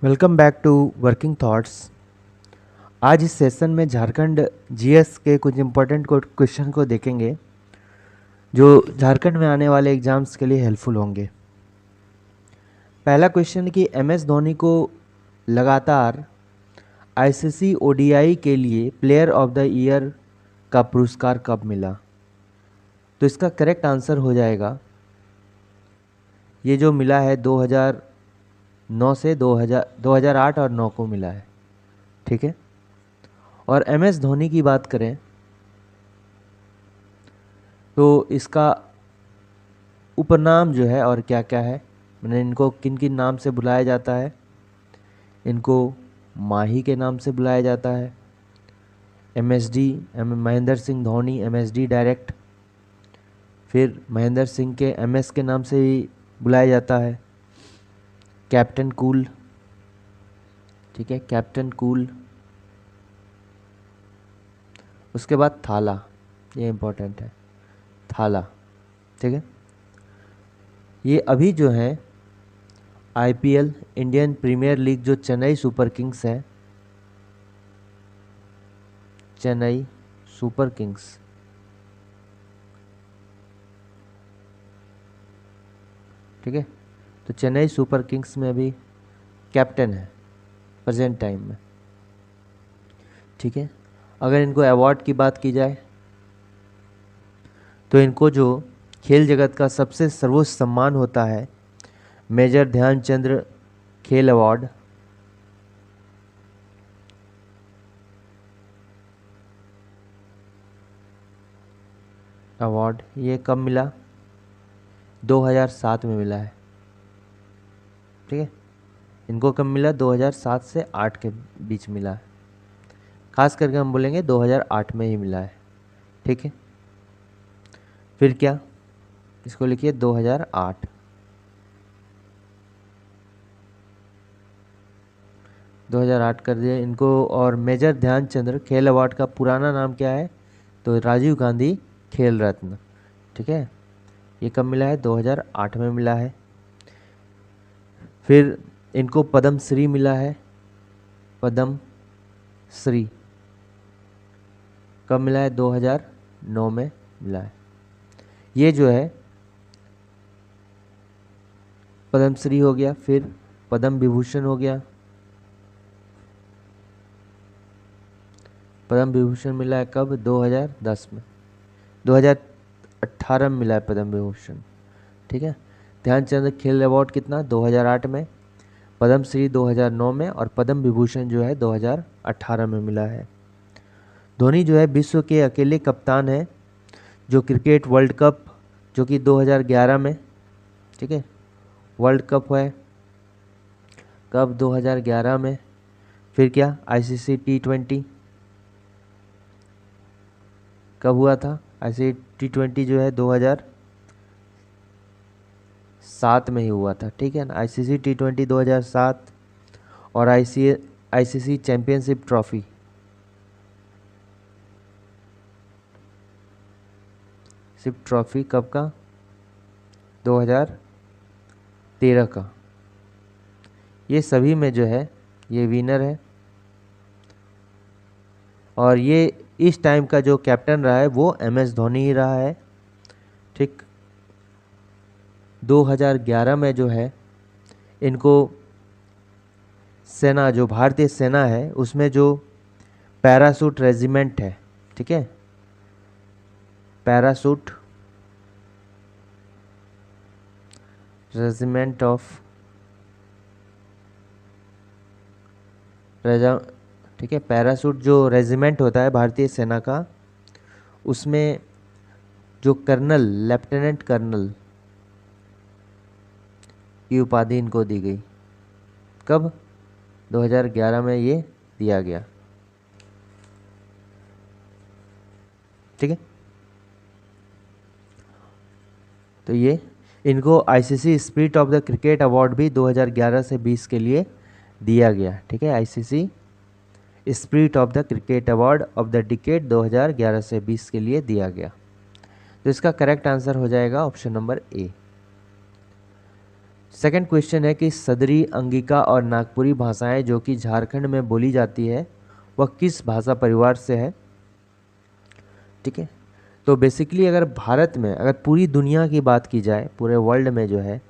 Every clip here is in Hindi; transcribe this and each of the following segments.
Welcome back to Working Thoughts. आज इस सेशन में झारखंड जीएस के कुछ इम्पोर्टेंट क्वेश्चन को देखेंगे जो झारखंड में आने वाले एग्जाम्स के लिए हेल्पफुल होंगे। पहला क्वेश्चन कि एम एस धोनी को लगातार आईसीसी ओडीआई के लिए प्लेयर ऑफ द ईयर का पुरस्कार कब मिला? तो इसका करेक्ट आंसर हो जाएगा, ये जो मिला है 2009 से 2008 और 9 को मिला है। ठीक है। और एम एस धोनी की बात करें तो इसका उपनाम जो है और क्या क्या है, मैंने इनको किन किन नाम से बुलाया जाता है। इनको माही के नाम से बुलाया जाता है, MSD Mahendra Singh Dhoni MSD direct. फिर महेंद्र सिंह के एमएस के नाम से भी बुलाया जाता है, कैप्टन कूल। ठीक है, कैप्टन कूल। उसके बाद थाला, ये इम्पोर्टेंट है, थाला। ठीक है। ये अभी जो है आईपीएल इंडियन प्रीमियर लीग जो चेन्नई सुपर किंग्स है, चेन्नई सुपर किंग्स, ठीक है, तो चेन्नई सुपर किंग्स में अभी कैप्टन है प्रेजेंट टाइम में। ठीक है। अगर इनको अवार्ड की बात की जाए तो इनको जो खेल जगत का सबसे सर्वोच्च सम्मान होता है मेजर ध्यानचंद खेल अवार्ड, ये कब मिला? 2007 में मिला है। ठीक है, इनको कब मिला? 2007 से 8 के बीच मिला है। खास करके हम बोलेंगे 2008 में ही मिला है। ठीक है। फिर क्या, इसको लिखिए 2008। 2008 कर दिए इनको। और मेजर ध्यानचंद खेल अवार्ड का पुराना नाम क्या है? तो राजीव गांधी खेल रत्न। ठीक है, ये कब मिला है? 2008 में मिला है। फिर इनको पद्म श्री मिला है, पद्म श्री कब मिला है? 2009 में मिला है। ये जो है पद्म श्री हो गया। फिर पद्म विभूषण हो गया, पद्म विभूषण मिला है कब? 2010 में। 2018 में मिला है पद्म विभूषण। ठीक है। ध्यानचंद खेल अवार्ड कितना? 2008 में, पद्म श्री 2009 में, और पद्म विभूषण जो है 2018 में मिला है। धोनी जो है विश्व के अकेले कप्तान है जो क्रिकेट वर्ल्ड कप, जो कि 2011 में, ठीक है, वर्ल्ड कप है कब? 2011 में। फिर क्या, आईसीसी T20 कब हुआ था? आईसीसी T20 जो है 2007 में ही हुआ था। ठीक है ना, आईसीसी T20 2007। और आईसीसी चैंपियनशिप ट्रॉफी कब का? 2013 का। ये सभी में जो है ये विनर है। और ये इस टाइम का जो कैप्टन रहा है वो एम एस धोनी ही रहा है। ठीक। 2011 में जो है इनको सेना, जो भारतीय सेना है उसमें जो पैराशूट रेजिमेंट है, ठीक है, पैराशूट रेजिमेंट ऑफ ठीक है, पैराशूट जो रेजिमेंट होता है भारतीय सेना का, उसमें जो कर्नल, लेफ्टिनेंट कर्नल की उपाधि इनको दी गई। कब? 2011 में ये दिया गया। ठीक है। तो ये इनको ICC spirit of the cricket award भी 2011 से 20 के लिए दिया गया। ठीक है, ICC spirit of the cricket award of the decade 2011 से 20 के लिए दिया गया। तो इसका करेक्ट आंसर हो जाएगा option number A. Second question है कि सदरी, अंगिका और नागपुरी भाषाएं जो कि झारखंड में बोली जाती है वह किस भाषा परिवार से है। ठीक है, तो बेसिकली अगर भारत में, अगर पूरी दुनिया की बात की जाए, पूरे वर्ल्ड में जो है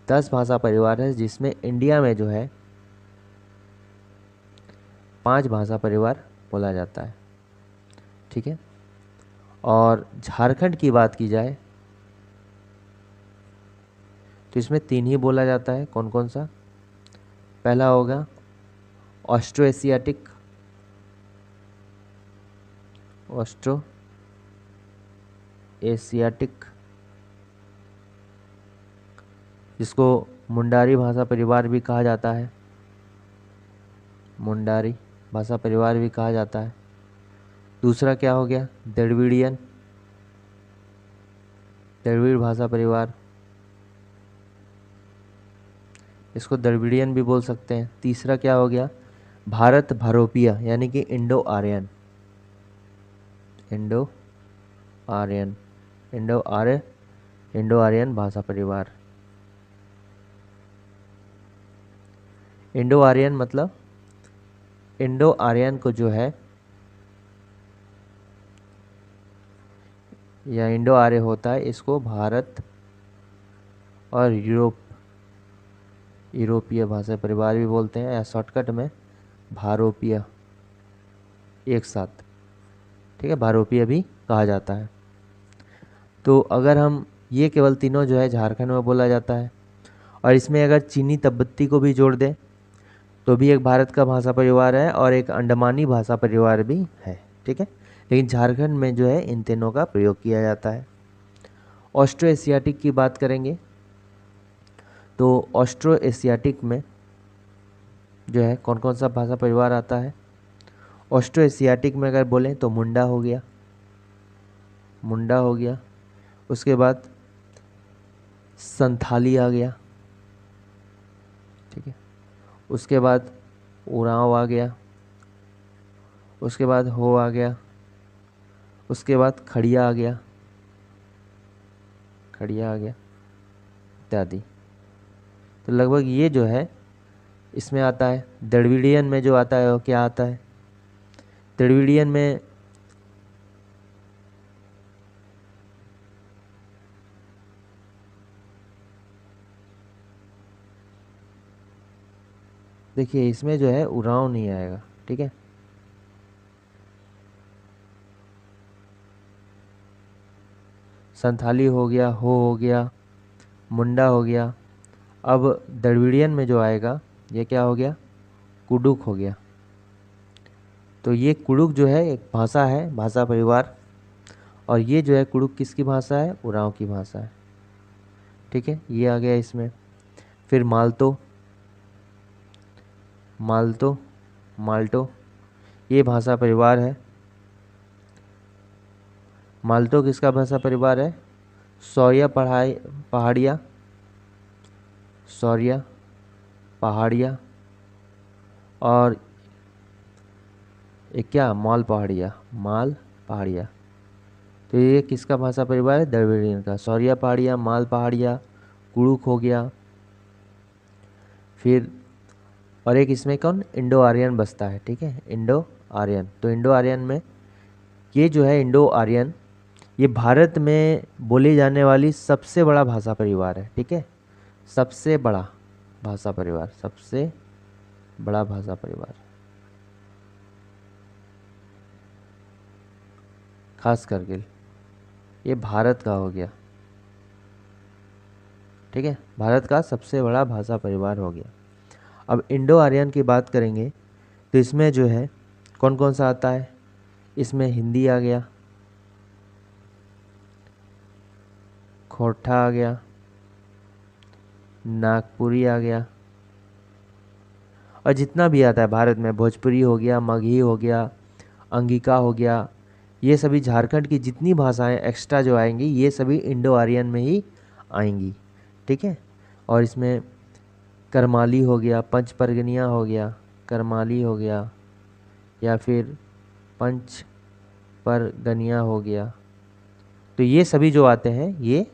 10 भाषा परिवार है, जिसमें इंडिया में जो है 5 भाषा परिवार बोला जाता है। ठीक है, और झारखंड की बात की जाए तो इसमें 3 ही बोला जाता है। कौन कौन सा? पहला होगा ऑस्ट्रो एशियाटिक, ऑस्ट्रो एशियाटिक, जिसको मुंडारी भाषा परिवार भी कहा जाता है, मुंडारी भाषा परिवार भी कहा जाता है। दूसरा क्या हो गया? द्रविड़ियन, द्रविड़ भाषा परिवार, इसको द्रविड़ियन भी बोल सकते हैं। तीसरा क्या हो गया? भारत भारोपीय, यानी कि Indo Aryan, Indo Aryan, Indo Aryan भाषा परिवार। इंडो आर्यन मतलब इंडो आर्यन को जो है, या इंडो आर्य होता है, इसको भारत और यूरोपीय भाषा परिवार भी बोलते हैं, या शॉर्टकट में भारोपीय, एक साथ। ठीक है, भारोपीय भी कहा जाता है। तो अगर हम ये केवल तीनों जो है झारखंड में बोला जाता है, और इसमें अगर चीनी तिब्बती को भी जोड़ दें तो भी एक भारत का भाषा परिवार है और एक अंडमानी भाषा परिवार भी है। ठीक है, लेकिन झारखंड में जो है इन तीनों का प्रयोग किया जाता है। ऑस्ट्रो एशियाटिक की बात करेंगे तो ऑस्ट्रो एशियाटिक में जो है कौन कौन सा भाषा परिवार आता है? ऑस्ट्रो एशियाटिक में अगर बोलें तो मुंडा हो गया, मुंडा हो गया। उसके बाद संथाली आ गया। ठीक है, उसके बाद उरांव आ गया, उसके बाद हो आ गया, उसके बाद खड़िया आ गया, खड़िया आ गया इत्यादि। तो लगभग ये जो है इसमें आता है। द्रविड़ियन में जो आता है वो क्या आता है? द्रविड़ियन में देखिए, इसमें जो है उरांव नहीं आएगा। ठीक है, संथाली हो गया, हो गया, मुंडा हो गया। अब द्रविड़ियन में जो आएगा ये क्या हो गया? कुडुक हो गया। तो ये कुडुक जो है एक भाषा है, भाषा परिवार, और ये जो है कुडुक किसकी भाषा है? उरांव की भाषा है। ठीक है, ये आ गया इसमें। फिर माल्तो, माल्तो, माल्टो, ये भाषा परिवार है। माल्टो किसका भाषा परिवार है? सौर्या पहाड़िया, सौर्या पहाड़िया, और एक क्या? माल पहाड़िया, माल पहाड़िया। तो ये किसका भाषा परिवार है? द्रविड़ियन का। सौर्या पहाड़िया, माल पहाड़िया, कुड़ुक हो गया। फिर और एक इसमें कौन? इंडो आर्यन बसता है। ठीक है, इंडो आर्यन। तो इंडो आर्यन में ये जो है इंडो आर्यन, ये भारत में बोली जाने वाली सबसे बड़ा भाषा परिवार है। ठीक है, सबसे बड़ा भाषा परिवार, सबसे बड़ा भाषा परिवार, खास करके ये भारत का हो गया। ठीक है, भारत का सबसे बड़ा भाषा परिवार हो गया। अब इंडो आर्यन की बात करेंगे तो इसमें जो है कौन कौन सा आता है? इसमें हिंदी आ गया, खोरठा आ गया, नागपुरी आ गया, और जितना भी आता है भारत में, भोजपुरी हो गया, मगही हो गया, अंगिका हो गया, ये सभी झारखंड की जितनी भाषाएं एक्स्ट्रा जो आएंगी ये सभी इंडो आर्यन में ही आएंगी। ठीक है, और इसमें करमाली हो गया, पंच परगनिया हो गया, करमाली हो गया, या फिर पंच परगनिया हो गया। तो ये सभी जो आते हैं ये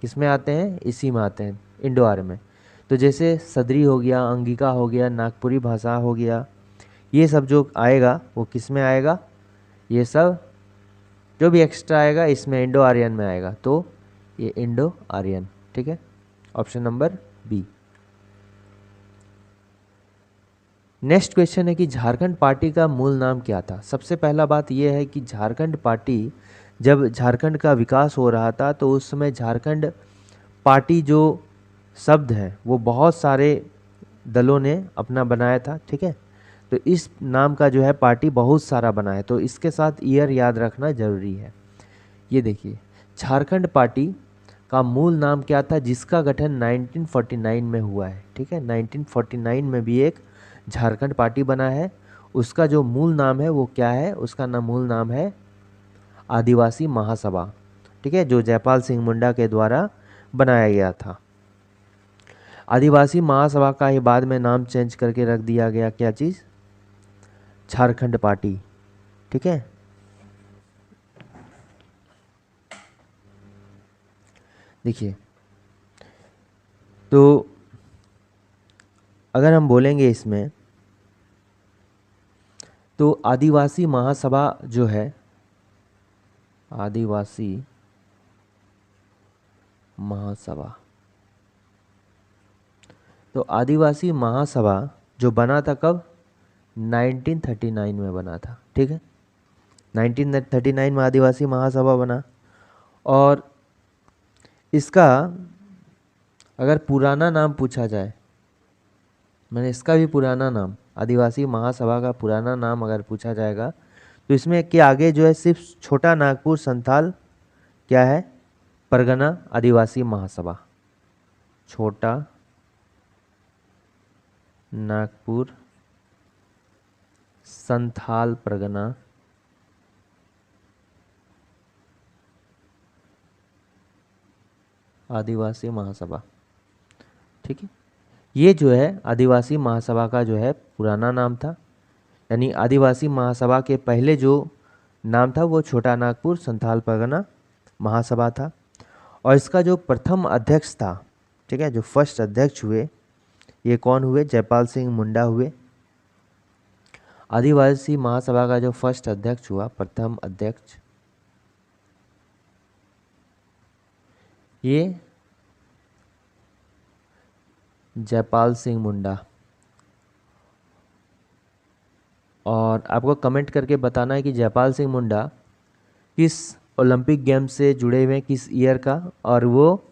किसमें आते हैं? इसी में आते हैं, इंडो आर्यन में। तो जैसे सदरी हो गया, अंगिका हो गया, नागपुरी भाषा हो गया, ये सब जो आएगा वो किस में आएगा, ये सब जो भी एक्स्ट्रा आएगा इसमें इंडो आर्यन में आएगा, तो ये इंडो आर्यन। ठीक है, option number B. Next question है कि झारखंड पार्टी का मूल नाम क्या था। सबसे पहला बात यह है कि झारखंड पार्टी, जब झारखंड का विकास हो रहा था तो उस समय झारखंड पार्टी जो शब्द है वो बहुत सारे दलों ने अपना बनाया था। ठीक है, तो इस नाम का जो है पार्टी बहुत सारा बना है, तो इसके साथ ईयर याद रखना जरूरी है। ये देखिए, झारखंड पार्टी का मूल नाम क्या था जिसका गठन 1949 में हुआ है। ठीक है, 1949 में भी एक झारखंड पार्टी बना है, उसका जो मूल नाम है वो क्या है, उसका मूल नाम है आदिवासी महासभा। ठीक है, जो जयपाल सिंह मुंडा के द्वारा बनाया गया था। आदिवासी महासभा का ही बाद में नाम चेंज करके रख दिया गया, क्या चीज़, झारखंड पार्टी। ठीक है, देखिए, तो अगर हम बोलेंगे इसमें तो आदिवासी महासभा जो है, आदिवासी महासभा, तो आदिवासी महासभा जो बना था कब, 1939 में बना था। ठीक है, 1939 में आदिवासी महासभा बना। और इसका अगर पुराना नाम पूछा जाए, मैंने इसका भी पुराना नाम, आदिवासी महासभा का पुराना नाम अगर पूछा जाएगा तो इसमें के आगे जो है सिर्फ छोटा नागपुर संथाल क्या है, परगना आदिवासी महासभा, छोटा नागपुर संथाल परगना आदिवासी महासभा। ठीक है, ये जो है आदिवासी महासभा का जो है पुराना नाम था, यानी आदिवासी महासभा के पहले जो नाम था वो छोटा नागपुर संथाल परगना महासभा था। और इसका जो प्रथम अध्यक्ष था, ठीक है, जो फर्स्ट अध्यक्ष हुए, ये कौन हुए, जयपाल सिंह मुंडा हुए। आदिवासी महासभा का जो फर्स्ट अध्यक्ष हुआ, प्रथम अध्यक्ष, ये जयपाल सिंह मुंडा। और आपको कमेंट करके बताना है कि जयपाल सिंह मुंडा किस ओलंपिक गेम से जुड़े हुए, किस ईयर का, और वो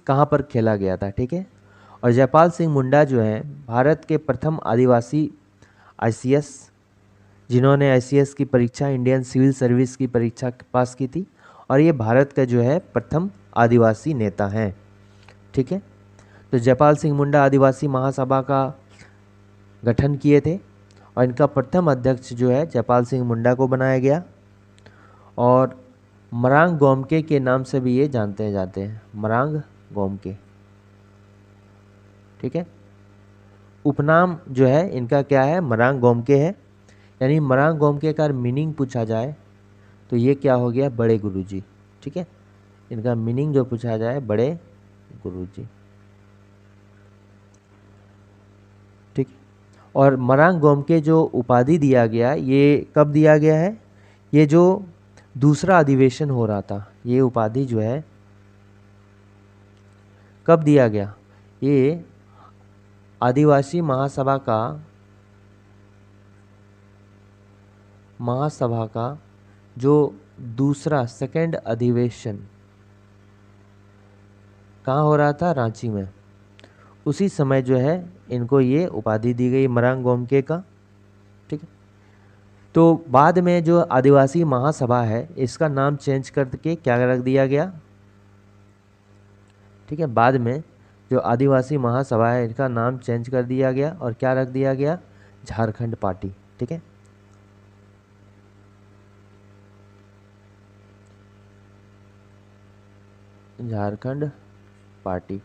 कहाँ पर खेला गया था। ठीक है, और जयपाल सिंह मुंडा जो है भारत के प्रथम आदिवासी ICS, जिन्होंने ICS की परीक्षा, इंडियन सिविल सर्विस की परीक्षा पास की थी, और ये भारत का जो है प्रथम आदिवासी नेता हैं। ठीक है, तो जयपाल सिंह मुंडा आदिवासी महासभा का गठन किए थे और इनका प्रथम अध्यक्ष जो है जयपाल सिंह मुंडा को बनाया गया। और मरांग गोमके के नाम से भी ये जानते जाते हैं, मरांग गोमके। ठीक है, उपनाम जो है इनका क्या है, मरांग गोमके है। यानी मरांग गोमके का मीनिंग पूछा जाए तो ये क्या हो गया, बड़े गुरुजी। ठीक है, इनका मीनिंग जो पूछा जाए, बड़े गुरुजी। ठीक, और मरांग गोमके जो उपाधि दिया गया, ये कब दिया गया है, ये जो दूसरा अधिवेशन हो रहा था, ये उपाधि जो है कब दिया गया, ये आदिवासी महासभा का जो दूसरा सेकंड अधिवेशन कहाँ हो रहा था, रांची में, उसी समय जो है इनको ये उपाधि दी गई मरांग गोमके का। ठीक है, तो बाद में जो आदिवासी महासभा है इसका नाम चेंज करके क्या रख दिया गया। ठीक है, बाद में जो आदिवासी महासभा है इनका नाम चेंज कर दिया गया और क्या रख दिया गया, झारखंड पार्टी। ठीक है, झारखंड पार्टी।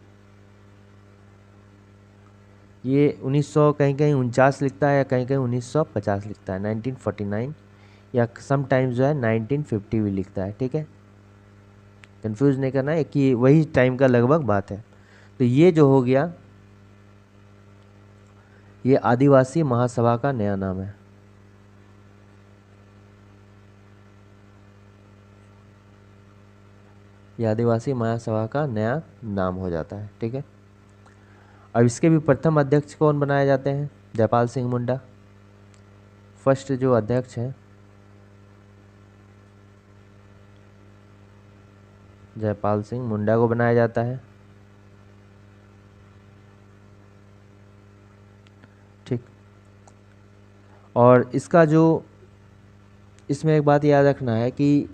ये 1900 कहीं कहीं 49 लिखता है या कहीं कहीं 1950 लिखता है, 1949 या समटाइम्स जो है 1950 भी लिखता है। ठीक है, कंफ्यूज नहीं करना है कि वही टाइम का लगभग बात है। तो ये जो हो गया, ये आदिवासी महासभा का नया नाम है। ये आदिवासी महासभा का नया नाम हो जाता है। ठीक है, अब इसके भी प्रथम अध्यक्ष कौन बनाए जाते हैं? जयपाल सिंह मुंडा। फर्स्ट जो अध्यक्ष है जयपाल सिंह मुंडा को बनाया जाता है। ठीक, और इसका जो, इसमें एक बात याद रखना है कि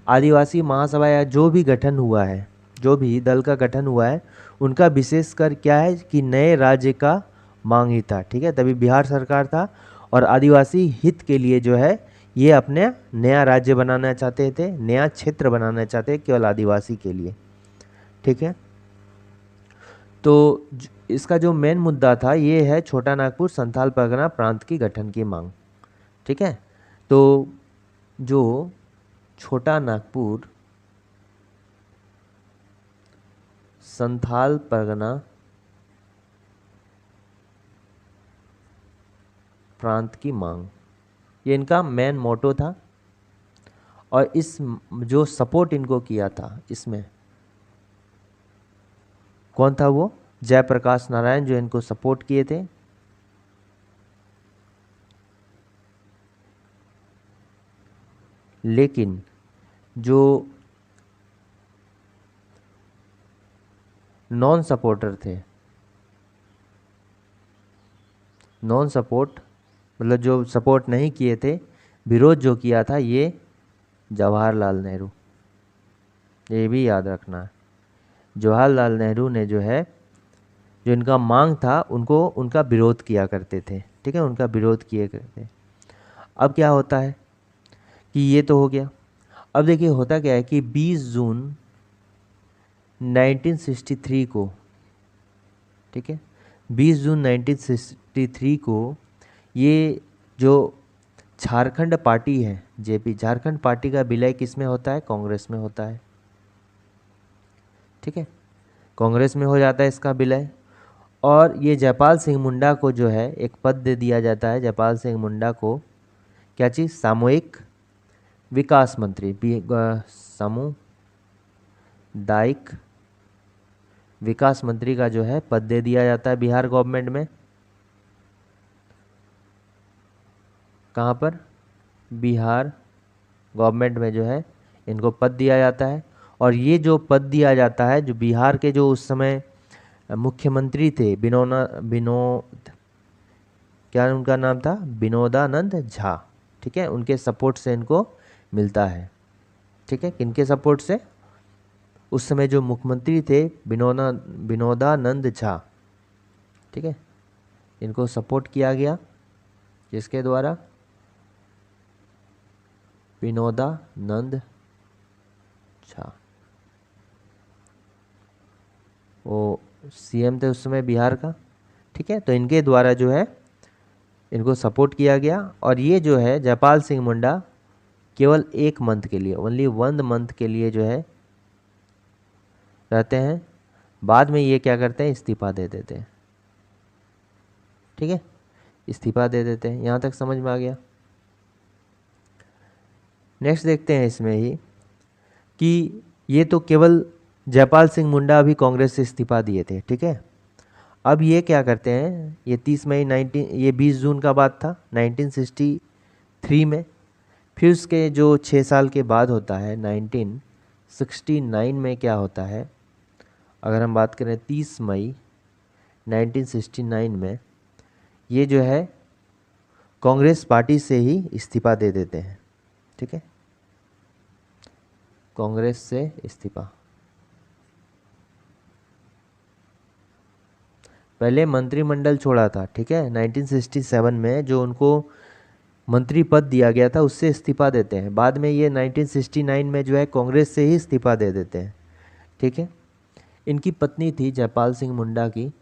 आदिवासी महासभा या जो भी गठन हुआ है, जो भी दल का गठन हुआ है, उनका विशेष कर क्या है कि नए राज्य का मांग ही था। ठीक है, तभी बिहार सरकार था और आदिवासी हित के लिए जो है ये अपने नया राज्य बनाना चाहते थे, नया क्षेत्र बनाना चाहते केवल आदिवासी के लिए। ठीक है, तो इसका जो मेन मुद्दा था ये है छोटा नागपुर संथाल परगना प्रांत की गठन की मांग। ठीक है, तो जो छोटा नागपुर संथाल परगना प्रांत की मांग, ये इनका मेन मोटो था। और इस जो सपोर्ट इनको किया था, इसमें कौन था? वो जयप्रकाश नारायण, जो इनको सपोर्ट किए थे। लेकिन जो नॉन सपोर्टर थे, नॉन सपोर्ट मतलब जो सपोर्ट नहीं किए थे, विरोध जो किया था, ये जवाहरलाल नेहरू। ये भी याद रखना है, जवाहरलाल नेहरू ने जो है, जो इनका मांग था, उनको उनका विरोध किया करते थे। ठीक है, उनका विरोध किए करते। अब क्या होता है कि ये तो हो गया। अब देखिए होता क्या है कि 20 जून 1963 को, ठीक है, 20 जून 1963 को ये जो झारखंड पार्टी है, जेपी, झारखंड पार्टी का विलय किस में होता है? कांग्रेस में होता है। ठीक है, कांग्रेस में हो जाता है इसका विलय। और ये जयपाल सिंह मुंडा को जो है एक पद दे दिया जाता है। जयपाल सिंह मुंडा को क्या चीज़? सामूहिक विकास मंत्री, सामुदायिक विकास मंत्री का जो है पद दे दिया जाता है बिहार गवर्नमेंट में। कहाँ पर? बिहार गवर्नमेंट में जो है इनको पद दिया जाता है। और ये जो पद दिया जाता है, जो बिहार के जो उस समय मुख्यमंत्री थे, विनोद, क्या उनका नाम था? विनोदानंद झा। ठीक है, उनके सपोर्ट से इनको मिलता है। ठीक है, किनके सपोर्ट से? उस समय जो मुख्यमंत्री थे विनोदानंद झा। ठीक है, इनको सपोर्ट किया गया, जिसके द्वारा? विनोदानंद झा, वो सीएम थे उस समय बिहार का। ठीक है, तो इनके द्वारा जो है इनको सपोर्ट किया गया। और ये जो है जयपाल सिंह मुंडा केवल 1 मंथ के लिए, ओनली 1 मंथ के लिए जो है रहते हैं। बाद में ये क्या करते हैं? इस्तीफा दे देते हैं। ठीक है, इस्तीफा दे देते हैं। यहाँ तक समझ में आ गया? नेक्स्ट देखते हैं इसमें ही कि ये तो केवल जयपाल सिंह मुंडा अभी कांग्रेस से इस्तीफा दिए थे। ठीक है, अब ये क्या करते हैं? ये 30 मई 20 जून का बात था 1963 में। फिर उसके जो 6 साल के बाद होता है 1969 में क्या होता है? अगर हम बात करें 30 मई 1969 में, ये जो है कांग्रेस पार्टी से ही इस्तीफा दे देते हैं। ठीक है, कांग्रेस से इस्तीफा। पहले मंत्रिमंडल छोड़ा था। ठीक है, 1967 में जो उनको मंत्री पद दिया गया था उससे इस्तीफा देते हैं। बाद में ये 1969 में जो है कांग्रेस से ही इस्तीफा दे देते हैं। ठीक है, इनकी पत्नी थी जयपाल सिंह मुंडा की,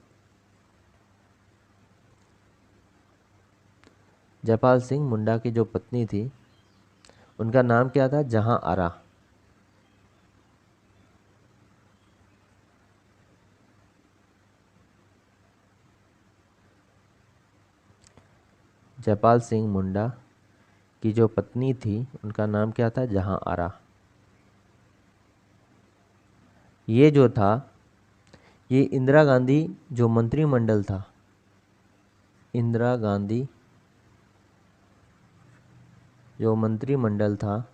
जयपाल सिंह मुंडा की जो पत्नी थी उनका नाम क्या था? जहां आरा। जयपाल सिंह मुंडा की जो पत्नी थी उनका नाम क्या था? जहां आरा। ये जो था, ये इंदिरा गांधी जो मंत्रिमंडल था, इंदिरा गांधी जो मंत्रिमंडल था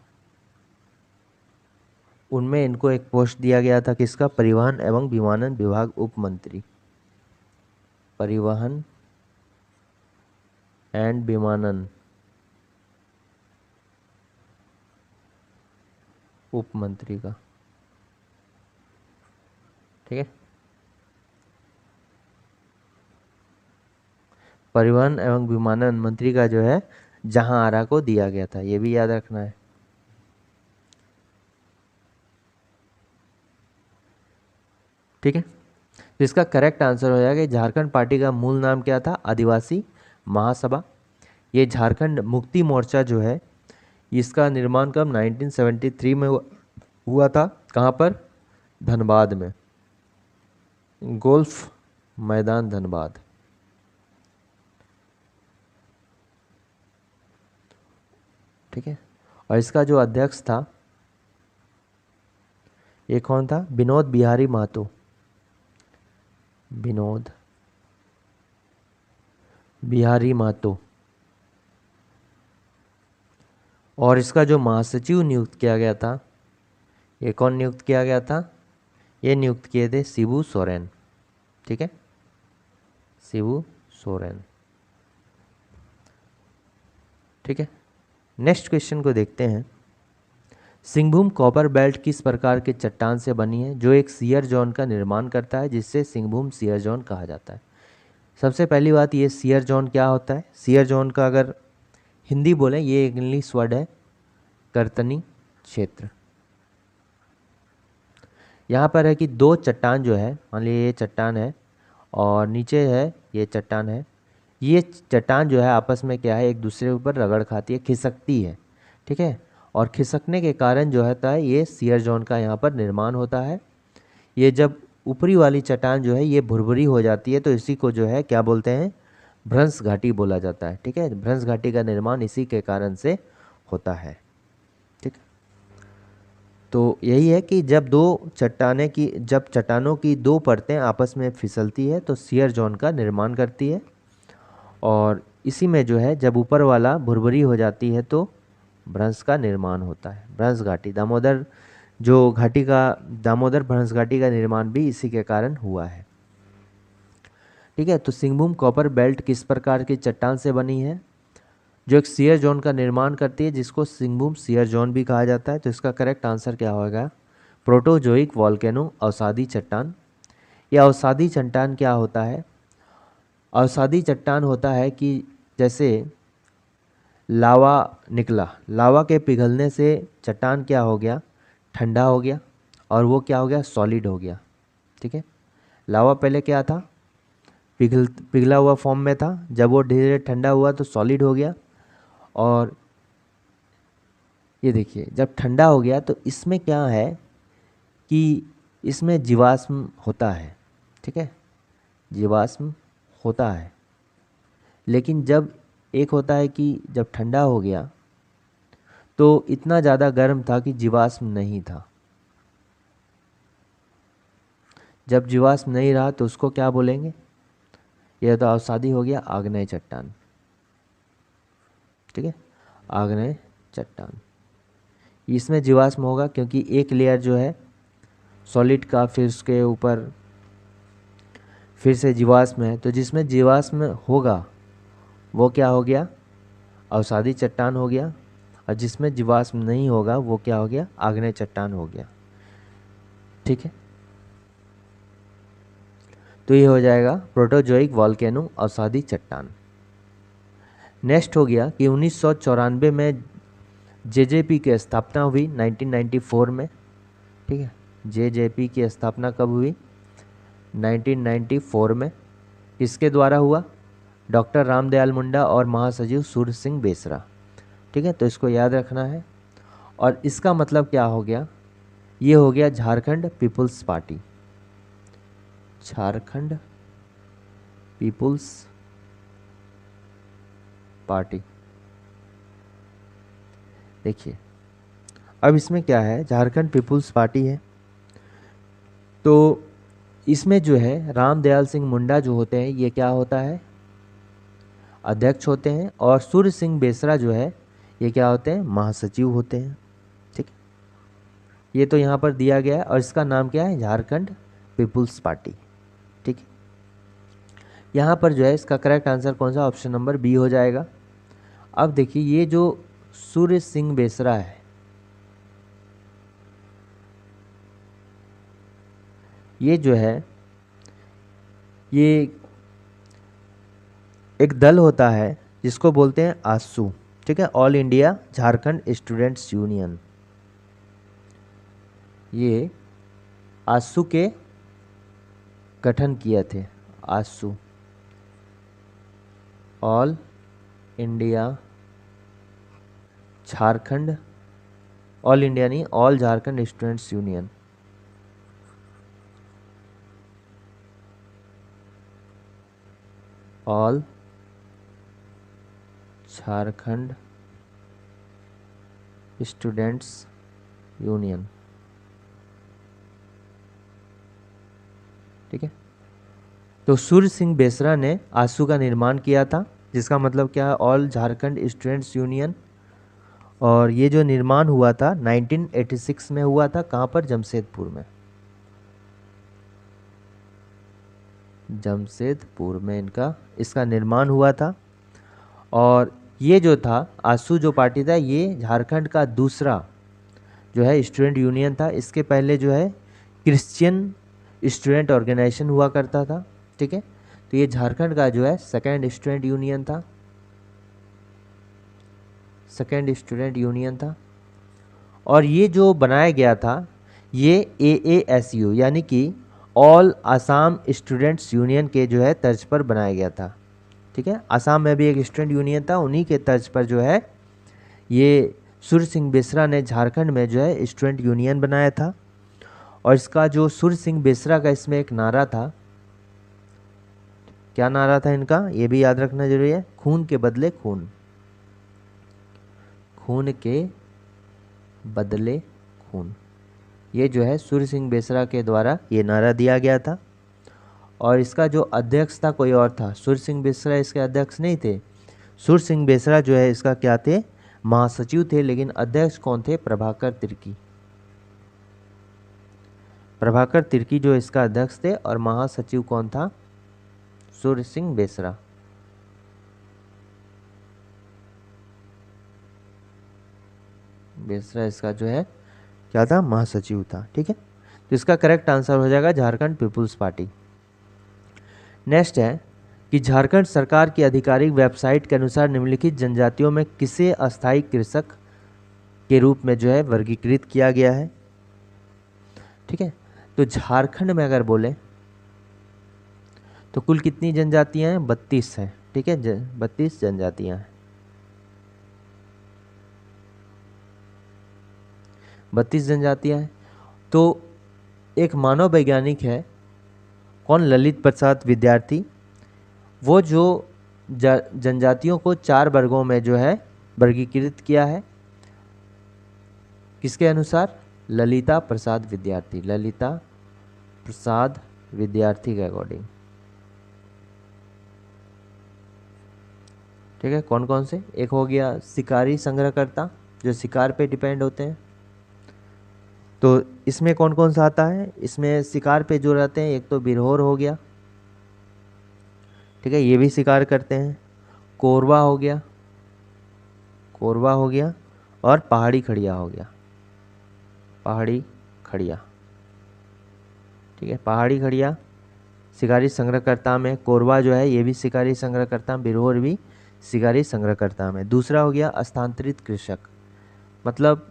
उनमें इनको एक पोस्ट दिया गया था, किसका? परिवहन एवं विमानन विभाग उप मंत्री। परिवहन एंड विमानन उप मंत्री का, ठीक है। परिवहन एवं विमानन मंत्री का जो है जहां आरा को दिया गया था, ये भी याद रखना है। ठीक है, तो इसका करेक्ट आंसर हो जाएगा झारखंड पार्टी का मूल नाम क्या था? आदिवासी महासभा। ये झारखंड मुक्ति मोर्चा जो है इसका निर्माण कब? 1973 में हुआ था। कहाँ पर? धनबाद में, गोल्फ मैदान धनबाद। ठीक है, और इसका जो अध्यक्ष था ये कौन था? विनोद बिहारी महतो। विनोद बिहारी महतो। और इसका जो महासचिव नियुक्त किया गया था, ये कौन नियुक्त किया गया था? ये नियुक्त किए थे शिबू सोरेन। ठीक है, शिबू सोरेन। ठीक है, नेक्स्ट क्वेश्चन को देखते हैं। सिंहभूम कॉपर बेल्ट किस प्रकार के चट्टान से बनी है जो एक शियर जोन का निर्माण करता है जिससे सिंहभूम शियर जोन कहा जाता है? सबसे पहली बात, ये शियर जोन क्या होता है? शियर जोन का अगर हिंदी बोलें, ये एक इंग्लिश वर्ड है, कर्तनी क्षेत्र। यहाँ पर है कि दो चट्टान जो है, मान लीजिए ये चट्टान है और नीचे है ये चट्टान है, ये चट्टान जो है आपस में क्या है, एक दूसरे के ऊपर रगड़ खाती है, खिसकती है। ठीक है, और खिसकने के कारण जो होता है ये शियर जोन का यहाँ पर निर्माण होता है। ये जब ऊपरी वाली चट्टान जो है ये भुरभुरी हो जाती है तो इसी को जो है क्या बोलते हैं? भ्रंश घाटी बोला जाता है। ठीक है, भ्रंश घाटी का निर्माण इसी के कारण से होता है। ठीक, तो यही है कि जब चट्टानों की दो परतें आपस में फिसलती है तो शियर जोन का निर्माण करती है, और इसी में जो है जब ऊपर वाला भुरभुरी हो जाती है तो भ्रंश का निर्माण होता है। भ्रंश घाटी, दामोदर भ्रंश घाटी का निर्माण भी इसी के कारण हुआ है। ठीक है, तो सिंहभूम कॉपर बेल्ट किस प्रकार की चट्टान से बनी है जो एक शियर जोन का निर्माण करती है जिसको सिंहभूम शियर जोन भी कहा जाता है? तो इसका करेक्ट आंसर क्या होगा? प्रोटोजोइक वॉल्केनो, अवसादी चट्टान। यह अवसादी चट्टान क्या होता है? अवसादी चट्टान होता है कि जैसे लावा निकला, लावा के पिघलने से चट्टान क्या हो गया? ठंडा हो गया, और वो क्या हो गया? सॉलिड हो गया। ठीक है, लावा पहले क्या था? पिघला हुआ फॉर्म में था, जब वो धीरे धीरे ठंडा हुआ तो सॉलिड हो गया। और ये देखिए जब ठंडा हो गया तो इसमें क्या है कि इसमें जीवाश्म होता है। ठीक है, जीवाश्म होता है, लेकिन जब एक होता है कि जब ठंडा हो गया तो इतना ज़्यादा गर्म था कि जीवाश्म नहीं था। जब जीवाश्म नहीं रहा तो उसको क्या बोलेंगे? यह तो अवसादी हो गया, आग्नेय चट्टान। ठीक है, आग्नेय चट्टान। इसमें जीवाश्म होगा क्योंकि एक लेयर जो है सॉलिड का, फिर उसके ऊपर फिर से जीवाश्म है, तो जिसमें जीवाश्म होगा वो क्या हो गया? अवसादी चट्टान हो गया, और जिसमें जीवाश्म नहीं होगा वो क्या हो गया? आग्नेय चट्टान हो गया। ठीक है, तो ये हो जाएगा प्रोटोजोइक वॉल्केनो, अवसादी चट्टान। नेक्स्ट हो गया कि 1994 में जेजेपी की स्थापना हुई 1994 में। ठीक है, जेजेपी की स्थापना कब हुई? 1994 में। किसके द्वारा हुआ? डॉक्टर रामदयाल मुंडा और महासचिव सूर्य सिंह बेसरा। ठीक है, तो इसको याद रखना है। और इसका मतलब क्या हो गया? ये हो गया Jharkhand people's party. Jharkhand people's party. देखिए अब इसमें क्या है, झारखंड पीपुल्स पार्टी है, तो इसमें जो है रामदयाल सिंह मुंडा जो होते हैं ये क्या होता है, अध्यक्ष होते हैं, और सूर्य सिंह बेसरा जो है ये क्या होते हैं, महासचिव होते हैं। ठीक है, ये तो यहाँ पर दिया गया है, और इसका नाम क्या है, झारखंड पीपुल्स पार्टी। ठीक है, यहाँ पर जो है इसका करेक्ट आंसर कौन सा, ऑप्शन नंबर बी हो जाएगा। अब देखिए ये जो सूर्य सिंह बेसरा है, ये जो है ये एक दल होता है जिसको बोलते हैं आसू। ठीक है, All India Jharkhand Students Union, ये आसू के गठन किए थे। AJSU, All India Jharkhand, All India नहीं, All Jharkhand Students Union. All Jharkhand Students Union. ठीक है, तो सूर्य सिंह बेसरा ने आसू का निर्माण किया था, जिसका मतलब क्या है, ऑल झारखंड स्टूडेंट्स यूनियन। और ये जो निर्माण हुआ था 1986 में हुआ था, कहाँ पर, जमशेदपुर में। जमशेदपुर में इसका निर्माण हुआ था। और ये जो था आसू जो पार्टी था, ये झारखंड का दूसरा जो है स्टूडेंट यूनियन था। इसके पहले जो है क्रिश्चियन स्टूडेंट ऑर्गेनाइजेशन हुआ करता था। ठीक है, तो ये झारखंड का जो है सेकेंड स्टूडेंट यूनियन था, सेकेंड स्टूडेंट यूनियन था। और ये जो बनाया गया था ये AASU यानी कि ऑल आसाम स्टूडेंट्स यूनियन के जो है तर्ज पर बनाया गया था। ठीक है, आसाम में भी एक स्टूडेंट यूनियन था, उन्हीं के तर्ज पर जो है ये सूर्य सिंह बेसरा ने झारखंड में जो है स्टूडेंट यूनियन बनाया था। और इसका जो सूर्य सिंह बेसरा का इसमें एक नारा था, क्या नारा था इनका, ये भी याद रखना जरूरी है, खून के बदले खून, खून के बदले खून। ये जो है सूर्य सिंह बेसरा के द्वारा ये नारा दिया गया था। और इसका जो अध्यक्ष था कोई और था, सूर्य सिंह बेसरा इसके अध्यक्ष नहीं थे। सूर्य सिंह बेसरा जो है इसका क्या थे, महासचिव थे, लेकिन अध्यक्ष कौन थे, प्रभाकर तिर्की। प्रभाकर तिर्की जो इसका अध्यक्ष थे, और महासचिव कौन था, सूर्य सिंह बेसरा। बेसरा इसका जो है क्या था, महासचिव था। ठीक है, तो इसका करेक्ट आंसर हो जाएगा झारखंड पीपुल्स पार्टी। नेक्स्ट है कि झारखंड सरकार की आधिकारिक वेबसाइट के अनुसार निम्नलिखित जनजातियों में किसे अस्थायी कृषक के रूप में जो है वर्गीकृत किया गया है। ठीक है, तो झारखंड में अगर बोले तो कुल कितनी जनजातियां हैं, 32 हैं। ठीक है, 32 जनजातियां हैं, 32 जनजातियां हैं। तो एक मानव वैज्ञानिक है, कौन, ललित प्रसाद विद्यार्थी, वो जो जनजातियों को 4 वर्गों में जो है वर्गीकृत किया है, किसके अनुसार, ललिता प्रसाद विद्यार्थी, ललिता प्रसाद विद्यार्थी के अकॉर्डिंग। ठीक है, कौन कौन से, एक हो गया शिकारी संग्रहकर्ता, जो शिकार पे डिपेंड होते हैं। तो इसमें कौन कौन सा आता है, इसमें शिकार पे जो रहते हैं, एक तो बिरहोर हो गया, ठीक है, ये भी शिकार करते हैं। कोरवा हो गया, कोरवा हो गया, और पहाड़ी खड़िया हो गया, पहाड़ी खड़िया। ठीक है, पहाड़ी खड़िया शिकारी संग्रहकर्ता में, कोरवा जो है ये भी शिकारी संग्रहकर्ता, बिरहोर भी शिकारी संग्रहकर्ता में। दूसरा हो गया स्थानांतरित कृषक, मतलब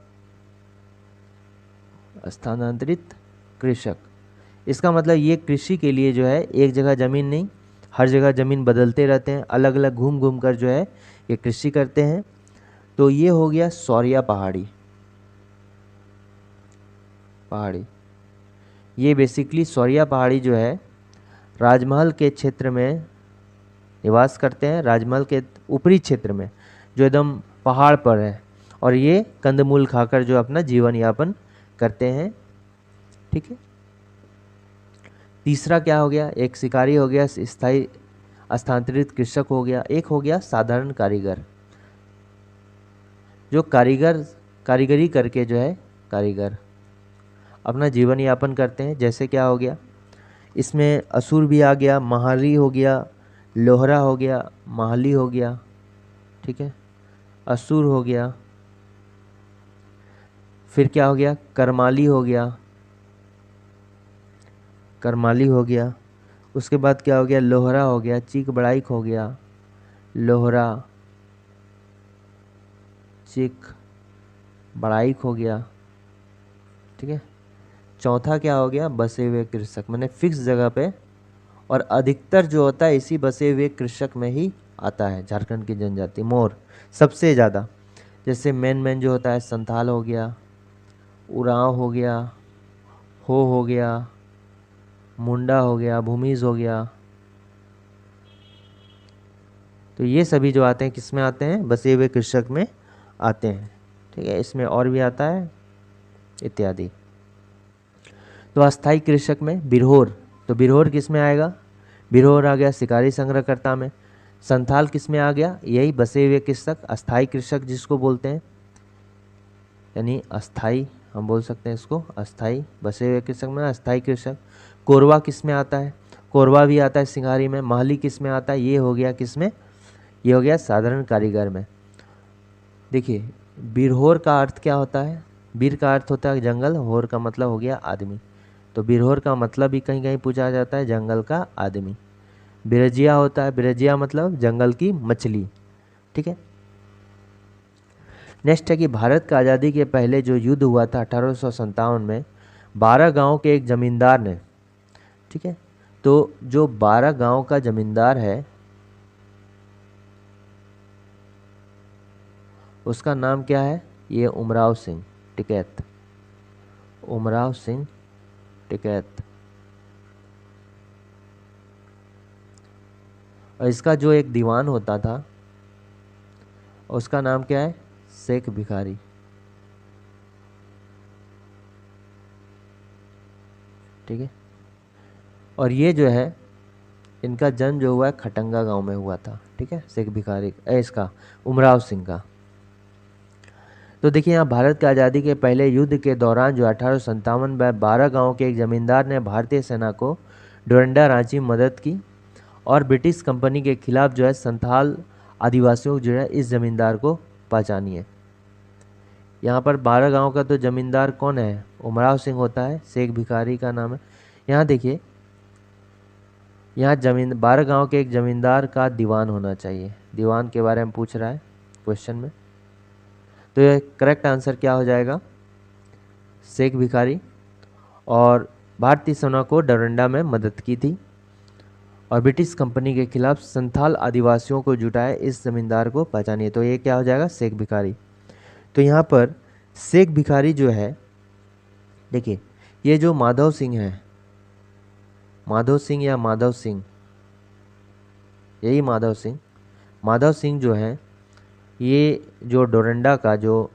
स्थानांतरित कृषक, इसका मतलब ये कृषि के लिए जो है एक जगह ज़मीन नहीं, हर जगह ज़मीन बदलते रहते हैं, अलग अलग घूम घूम कर जो है ये कृषि करते हैं। तो ये हो गया सौरिया पहाड़ी, पहाड़ी, ये बेसिकली सौरिया पहाड़ी जो है राजमहल के क्षेत्र में निवास करते हैं राजमहल के ऊपरी क्षेत्र में जो एकदम पहाड़ पर है, और ये कंदमूल खाकर जो अपना जीवन यापन करते हैं। ठीक है। तीसरा क्या हो गया, एक शिकारी हो गया, स्थायी स्थानांतरित कृषक हो गया, एक हो गया साधारण कारीगर, जो कारीगरी करके जो है कारीगर अपना जीवन यापन करते हैं। जैसे क्या हो गया, इसमें असुर भी आ गया, महाली हो गया, लोहरा हो गया, महाली हो गया। ठीक है, असुर हो गया, फिर क्या हो गया, करमाली हो गया, करमाली हो गया। उसके बाद क्या हो गया, लोहरा हो गया, चीक बड़ाइक हो गया, लोहरा चीक बड़ाइक हो गया। ठीक है। चौथा क्या हो गया, बसे हुए कृषक, मैंने फिक्स जगह पे, और अधिकतर जो होता है इसी बसे हुए कृषक में ही आता है। झारखंड की जनजाति मोर सबसे ज़्यादा, जैसे मेन जो होता है संथाल हो गया, उरांव हो गया, हो गया, मुंडा हो गया, भूमिज हो गया। तो ये सभी जो आते हैं किस में आते हैं, बसे हुए कृषक में आते हैं। ठीक है, इसमें और भी आता है इत्यादि। तो अस्थाई कृषक में बिरहोर, तो बिरहोर किस में आएगा, बिरहोर आ गया शिकारी संग्रहकर्ता में। संथाल किस में आ गया, यही बसे हुए कृषक, अस्थाई कृषक जिसको बोलते हैं, यानी अस्थाई हम बोल सकते हैं इसको, अस्थाई बसे हुए कृषक में अस्थाई कृषक। कोरवा किस में आता है, कोरवा भी आता है सिंगारी में। महली किस में आता है, ये हो गया किस में, ये हो गया साधारण कारीगर में। देखिए बिरहोर का अर्थ क्या होता है, बीर का अर्थ होता है जंगल, होर का मतलब हो गया आदमी, तो बिरहोर का मतलब भी कहीं कहीं पूछा जाता है जंगल का आदमी। बिरजिया होता है, बिरजिया मतलब जंगल की मछली। ठीक है। नेक्स्ट है कि भारत की आज़ादी के पहले जो युद्ध हुआ था 1857 में, 12 गांव के एक जमींदार ने, ठीक है, तो जो 12 गांव का जमींदार है उसका नाम क्या है, ये उमराव सिंह टिकैत, उमराव सिंह टिकैत। और इसका जो एक दीवान होता था उसका नाम क्या है, शेख भिखारी। ठीक है। और ये जो है इनका जन्म जो हुआ है खटंगा गांव में हुआ था। ठीक है, शेख भिखारी इसका उमराव सिंह का। तो देखिए यहाँ भारत की आज़ादी के पहले युद्ध के दौरान जो 1857 में 12 गांव के एक जमींदार ने भारतीय सेना को डोरंडा रांची में मदद की, और ब्रिटिश कंपनी के खिलाफ जो है संथाल आदिवासियों जो है इस जमींदार को पहचानिए। यहाँ पर 12 गांव का तो जमींदार कौन है, उमराव सिंह होता है, शेख भिखारी का नाम है। यहाँ देखिए, यहाँ 12 गांव के एक जमींदार का दीवान होना चाहिए, दीवान के बारे में पूछ रहा है क्वेश्चन में। तो ये करेक्ट आंसर क्या हो जाएगा, शेख भिखारी। और भारतीय सेना को डोरंडा में मदद की थी और ब्रिटिश कंपनी के खिलाफ संथाल आदिवासियों को जुटाए, इस जमींदार को पहचानिए। तो ये क्या हो जाएगा, शेख भिखारी। तो यहाँ पर शेख भिखारी जो है, देखिए ये जो माधव सिंह है, माधव सिंह या माधव सिंह, यही माधव सिंह जो है, ये जो डोरंडा का जो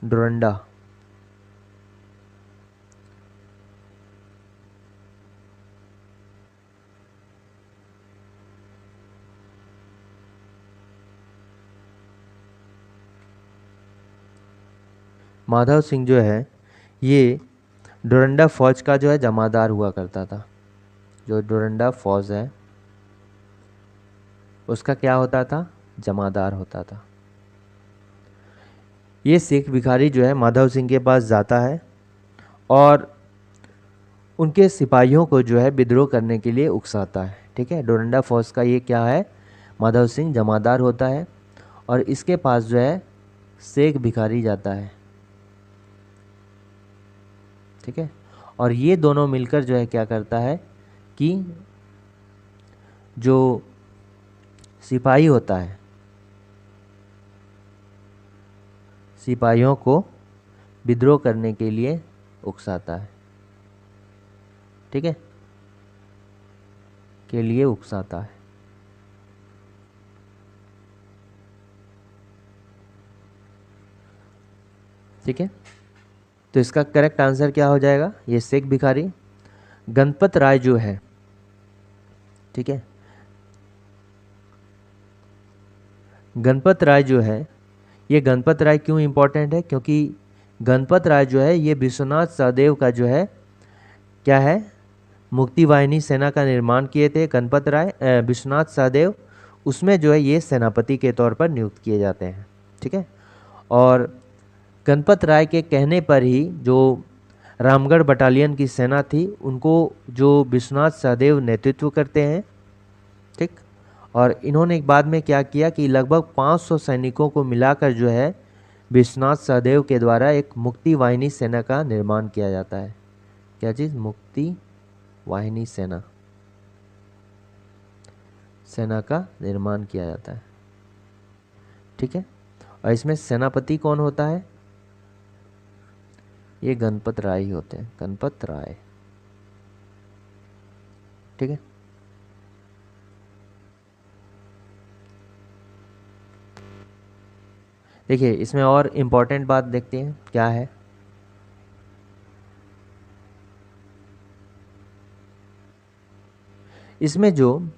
डोरंडा माधव सिंह जो है ये डोरंडा फौज का जो है जमादार हुआ करता था। जो डोरंडा फौज है उसका क्या होता था, जमादार होता था। ये शेख भिखारी जो है माधव सिंह के पास जाता है और उनके सिपाहियों को जो है विद्रोह करने के लिए उकसाता है। ठीक है, डोरंडा फौज का ये क्या है, माधव सिंह जमादार होता है, और इसके पास जो है शेख भिखारी जाता है। ठीक है, और ये दोनों मिलकर जो है क्या करता है कि जो सिपाही होता है, सिपाहियों को विद्रोह करने के लिए उकसाता है। ठीक है, के लिए उकसाता है। ठीक है, तो इसका करेक्ट आंसर क्या हो जाएगा, ये शेख भिखारी। गणपत राय जो है, ठीक है, गणपत राय जो है, ये गणपत राय क्यों इंपॉर्टेंट है, क्योंकि गणपत राय जो है ये विश्वनाथ सहदेव का जो है क्या है, मुक्ति वाहिनी सेना का निर्माण किए थे गणपत राय, विश्वनाथ सहदेव, उसमें जो है ये सेनापति के तौर पर नियुक्त किए जाते हैं। ठीक है, और गणपत राय के कहने पर ही जो रामगढ़ बटालियन की सेना थी उनको जो विश्वनाथ सहदेव नेतृत्व करते हैं। ठीक, और इन्होंने बाद में क्या किया कि लगभग 500 सैनिकों को मिलाकर जो है विश्वनाथ सहदेव के द्वारा एक मुक्ति वाहिनी सेना का निर्माण किया जाता है। क्या चीज़, मुक्ति वाहिनी सेना का निर्माण किया जाता है। ठीक है, और इसमें सेनापति कौन होता है, ये गणपत राय ही होते हैं, गणपत राय। ठीक है, देखिए इसमें और इम्पोर्टेंट बात देखते हैं क्या है। इसमें जो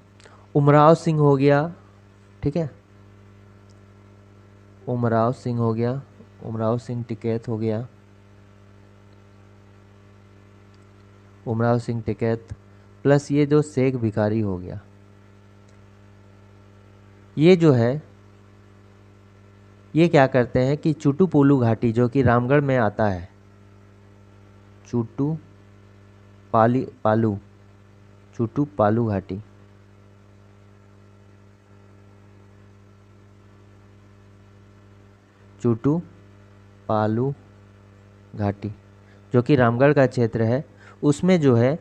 उमराव सिंह हो गया, ठीक है, उमराव सिंह हो गया, उमराव सिंह टिकैत हो गया, उमराव सिंह टिकैत, प्लस ये जो शेख भिखारी हो गया, ये जो है ये क्या करते हैं कि चुटू पोलू घाटी जो कि रामगढ़ में आता है, चुटू पालू घाटी, चुटू पालू घाटी जो कि रामगढ़ का क्षेत्र है, उसमें जो है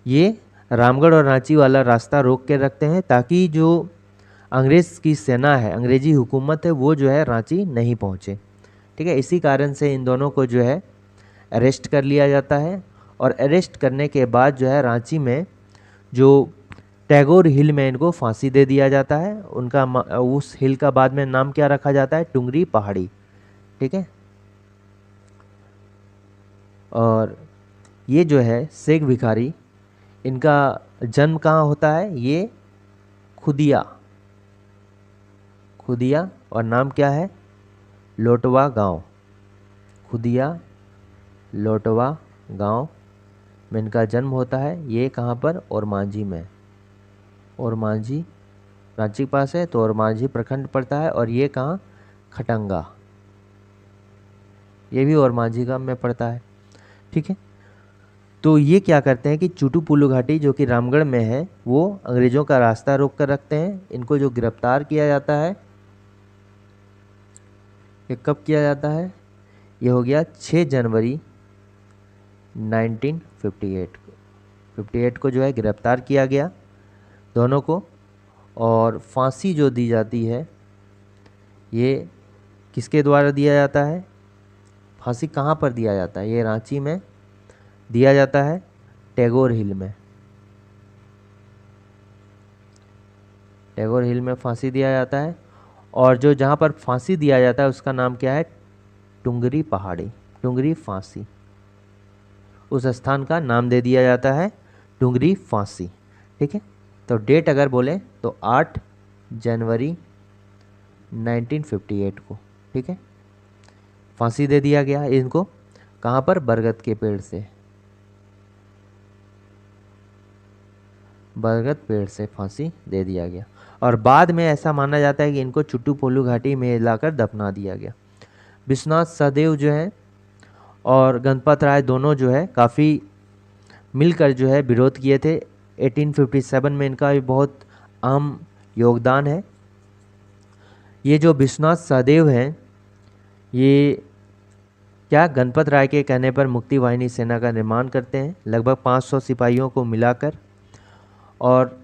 ये रामगढ़ और रांची वाला रास्ता रोक के रखते हैं ताकि जो अंग्रेज़ की सेना है, अंग्रेजी हुकूमत है, वो जो है रांची नहीं पहुँचे। ठीक है, इसी कारण से इन दोनों को जो है अरेस्ट कर लिया जाता है, और अरेस्ट करने के बाद जो है रांची में जो टैगोर हिल में इनको फांसी दे दिया जाता है। उनका उस हिल का बाद में नाम क्या रखा जाता है, टुंगरी पहाड़ी। ठीक है, और ये जो है शेख भिखारी, इनका जन्म कहाँ होता है, ये खुदिया, और नाम क्या है, लोटवा गांव, खुदिया लोटवा गांव में इनका जन्म होता है। ये कहाँ पर, ओरमांझी में, ओरमांझी रांची के पास है तो ओरमांझी प्रखंड पड़ता है, और ये कहाँ, खटंगा, ये भी ओरमांझी गांव में पड़ता है। ठीक है, तो ये क्या करते हैं कि चुटू पुलू घाटी जो कि रामगढ़ में है वो अंग्रेज़ों का रास्ता रोक कर रखते हैं। इनको जो गिरफ्तार किया जाता है, ये कब किया जाता है, ये हो गया 6 जनवरी 1958 को जो है गिरफ्तार किया गया दोनों को, और फांसी जो दी जाती है ये किसके द्वारा दिया जाता है, फांसी कहाँ पर दिया जाता है, ये रांची में दिया जाता है, टैगोर हिल में, टैगोर हिल में फांसी दिया जाता है। और जो जहाँ पर फांसी दिया जाता है उसका नाम क्या है, टुंगरी पहाड़ी, टुंगरी फांसी, उस स्थान का नाम दे दिया जाता है टुंगरी फांसी। ठीक है, तो डेट अगर बोले तो 8 जनवरी 1958 को, ठीक है, फांसी दे दिया गया इनको। कहाँ पर, बरगद के पेड़ से, बरगद पेड़ से फांसी दे दिया गया, और बाद में ऐसा माना जाता है कि इनको चुटू पोलू घाटी में लाकर दफना दिया गया। विश्वनाथ सहदेव जो है और गणपत राय दोनों जो है काफ़ी मिलकर जो है विरोध किए थे। 1857 में इनका भी बहुत अहम योगदान है। ये जो विश्वनाथ सहदेव हैं ये क्या गणपत राय के कहने पर मुक्ति वाहिनी सेना का निर्माण करते हैं लगभग 500 सिपाहियों को मिलाकर, और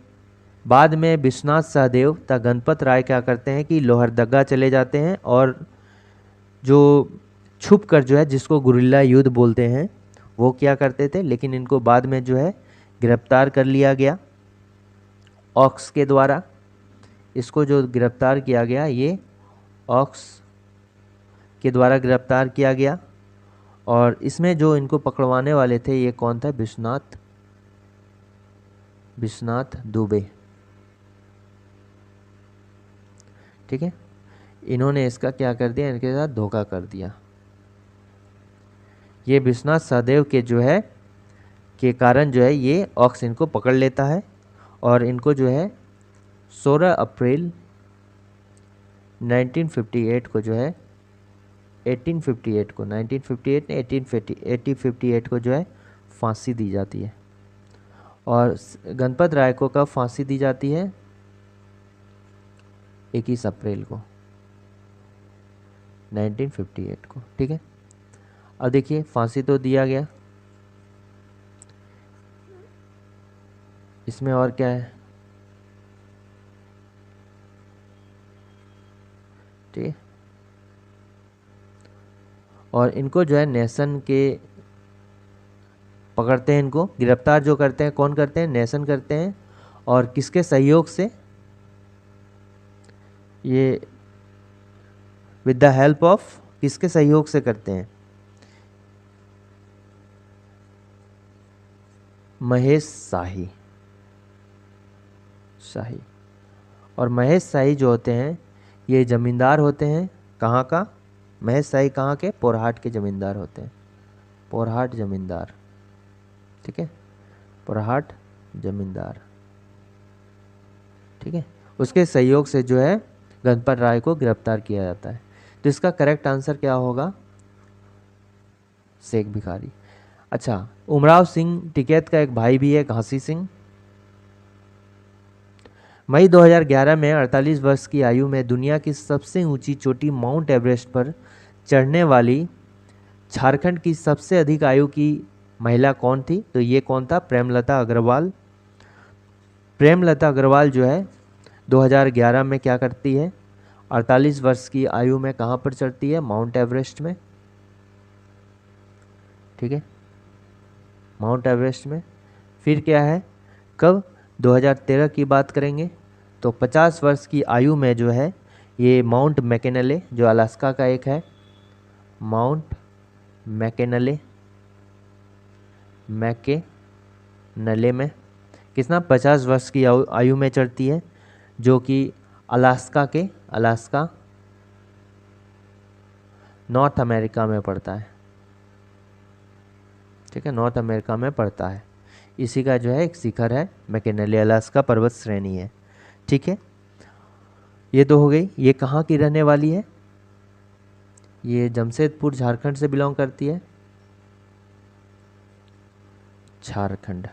बाद में विश्वनाथ सहदेव तथा गणपत राय क्या करते हैं कि लोहरदगा चले जाते हैं, और जो छुप कर जो है जिसको गुरिल्ला युद्ध बोलते हैं वो क्या करते थे, लेकिन इनको बाद में जो है गिरफ्तार कर लिया गया। ऑक्स के द्वारा। इसको जो गिरफ्तार किया गया ये ऑक्स के द्वारा गिरफ्तार किया गया। और इसमें जो इनको पकड़वाने वाले थे ये कौन था? विश्वनाथ दुबे। ठीक है, इन्होंने इसका क्या कर दिया, इनके साथ धोखा कर दिया। ये विश्वनाथ सहदेव के जो है के कारण जो है ये ऑक्स इनको पकड़ लेता है और इनको जो है 16 अप्रैल 1958 को जो है 1858 को 1958 ने 1858 को जो है फांसी दी जाती है। और गणपत राय को कब फांसी दी जाती है? 21 अप्रैल को 1958 को। ठीक है, अब देखिए फांसी तो दिया गया, इसमें और क्या है? ठीक है, और इनको जो है नेसन के पकड़ते हैं, इनको गिरफ्तार जो करते हैं कौन करते हैं? नेसन करते हैं। और किसके सहयोग से? ये विद द हेल्प ऑफ किसके सहयोग से करते हैं? महेश शाही। और महेश शाही जो होते हैं ये जमींदार होते हैं। कहाँ का? महेश शाही कहाँ के? पोरहाट के जमींदार होते हैं। पोरहाट जमींदार। ठीक है, पोरहाट जमींदार। ठीक है, उसके सहयोग से जो है गणपत राय को गिरफ्तार किया जाता है। तो इसका करेक्ट आंसर क्या होगा? शेख भिखारी। अच्छा, उमराव सिंह टिकैत का एक भाई भी है, घासी सिंह। मई 2011 में 48 वर्ष की आयु में दुनिया की सबसे ऊंची चोटी माउंट एवरेस्ट पर चढ़ने वाली झारखंड की सबसे अधिक आयु की महिला कौन थी? तो ये कौन था? प्रेमलता अग्रवाल। प्रेमलता अग्रवाल जो है 2011 में क्या करती है? 48 वर्ष की आयु में कहाँ पर चढ़ती है? माउंट एवरेस्ट में। ठीक है, माउंट एवरेस्ट में। फिर क्या है, कब? 2013 की बात करेंगे तो 50 वर्ष की आयु में जो है ये माउंट मैकेनले जो अलास्का का एक है, माउंट मैकेनले में कितना 50 वर्ष की आयु में चढ़ती है, जो कि अलास्का नॉर्थ अमेरिका में पड़ता है। ठीक है, नॉर्थ अमेरिका में पड़ता है। इसी का जो है एक शिखर है मैकेनले, अलास्का पर्वत श्रेणी है। ठीक है, ये तो हो गई। ये कहाँ की रहने वाली है? ये जमशेदपुर झारखंड से बिलोंग करती है। झारखंड।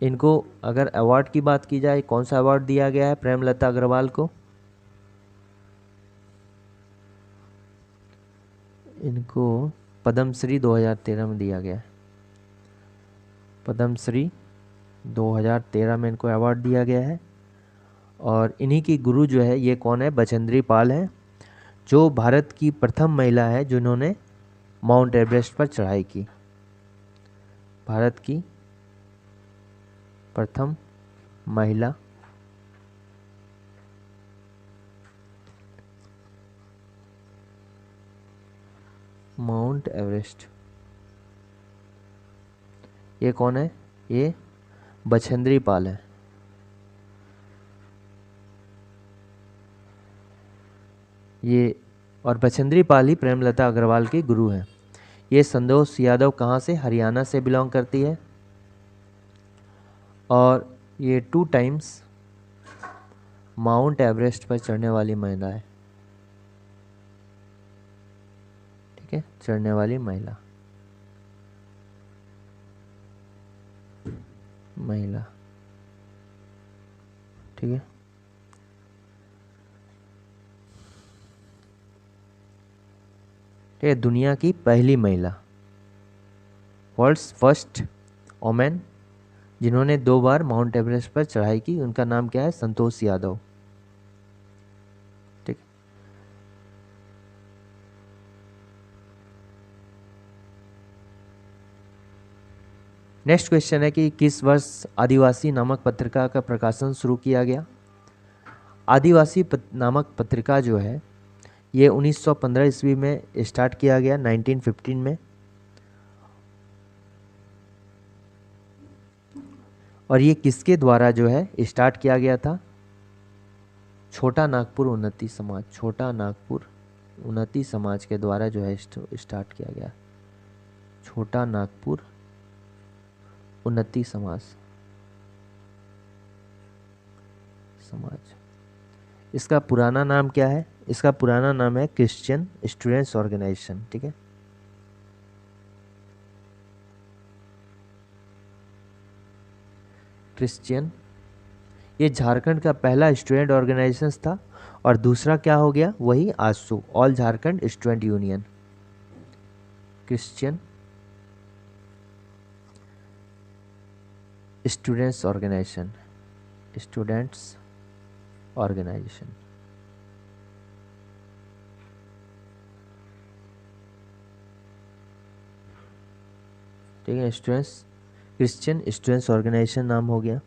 इनको अगर अवार्ड की बात की जाए, कौन सा अवार्ड दिया गया है प्रेमलता अग्रवाल को? इनको पद्मश्री 2013 में दिया गया है। पद्मश्री 2013 में इनको अवार्ड दिया गया है। और इन्हीं की गुरु जो है ये कौन है? बचेंद्री पाल है, जो भारत की प्रथम महिला है जिन्होंने माउंट एवरेस्ट पर चढ़ाई की। भारत की प्रथम महिला माउंट एवरेस्ट, ये कौन है? ये बचेंद्री पाल है। ये और बचेंद्री पाल ही प्रेमलता अग्रवाल की गुरु हैं। ये संतोष यादव कहाँ से? हरियाणा से बिलोंग करती है। और ये 2 टाइम्स माउंट एवरेस्ट पर चढ़ने वाली महिला है। ठीक है, चढ़ने वाली महिला। ठीक है, ठीक है, दुनिया की पहली महिला, वर्ल्ड्स फर्स्ट वोमेन जिन्होंने 2 बार माउंट एवरेस्ट पर चढ़ाई की, उनका नाम क्या है? संतोष यादव। ठीक, नेक्स्ट क्वेश्चन है कि किस वर्ष आदिवासी नामक पत्रिका का प्रकाशन शुरू किया गया। आदिवासी नामक पत्रिका जो है ये 1915 ईस्वी में स्टार्ट किया गया, 1915 में। और ये किसके द्वारा जो है स्टार्ट किया गया था? छोटा नागपुर उन्नति समाज, छोटा नागपुर उन्नति समाज के द्वारा जो है स्टार्ट किया गया। छोटा नागपुर उन्नति समाज। इसका पुराना नाम क्या है? इसका पुराना नाम है क्रिश्चियन स्टूडेंट्स ऑर्गेनाइजेशन। ठीक है, क्रिश्चियन। ये झारखंड का पहला स्टूडेंट ऑर्गेनाइजेशन था। और दूसरा क्या हो गया? वही AJSU, all Jharkhand student union. Christian students organisation, students organisation. ठीक है, स्टूडेंट्स, क्रिश्चियन स्टूडेंट्स ऑर्गेनाइजेशन नाम हो गया।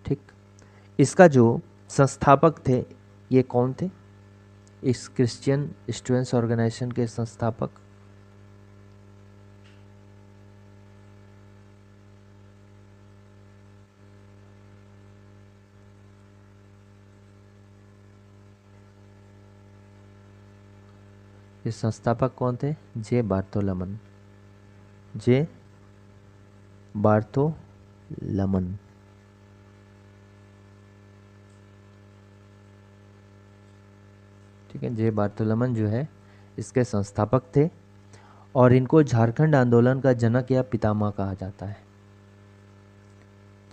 ठीक, इसका जो संस्थापक थे ये कौन थे? इस क्रिश्चियन स्टूडेंट्स ऑर्गेनाइजेशन के संस्थापक कौन थे? जे बार्थोलमन, जे बार्थोलमन। ठीक है, जे बार्थोलमन जो है इसके संस्थापक थे। और इनको झारखंड आंदोलन का जनक या पितामह कहा जाता है।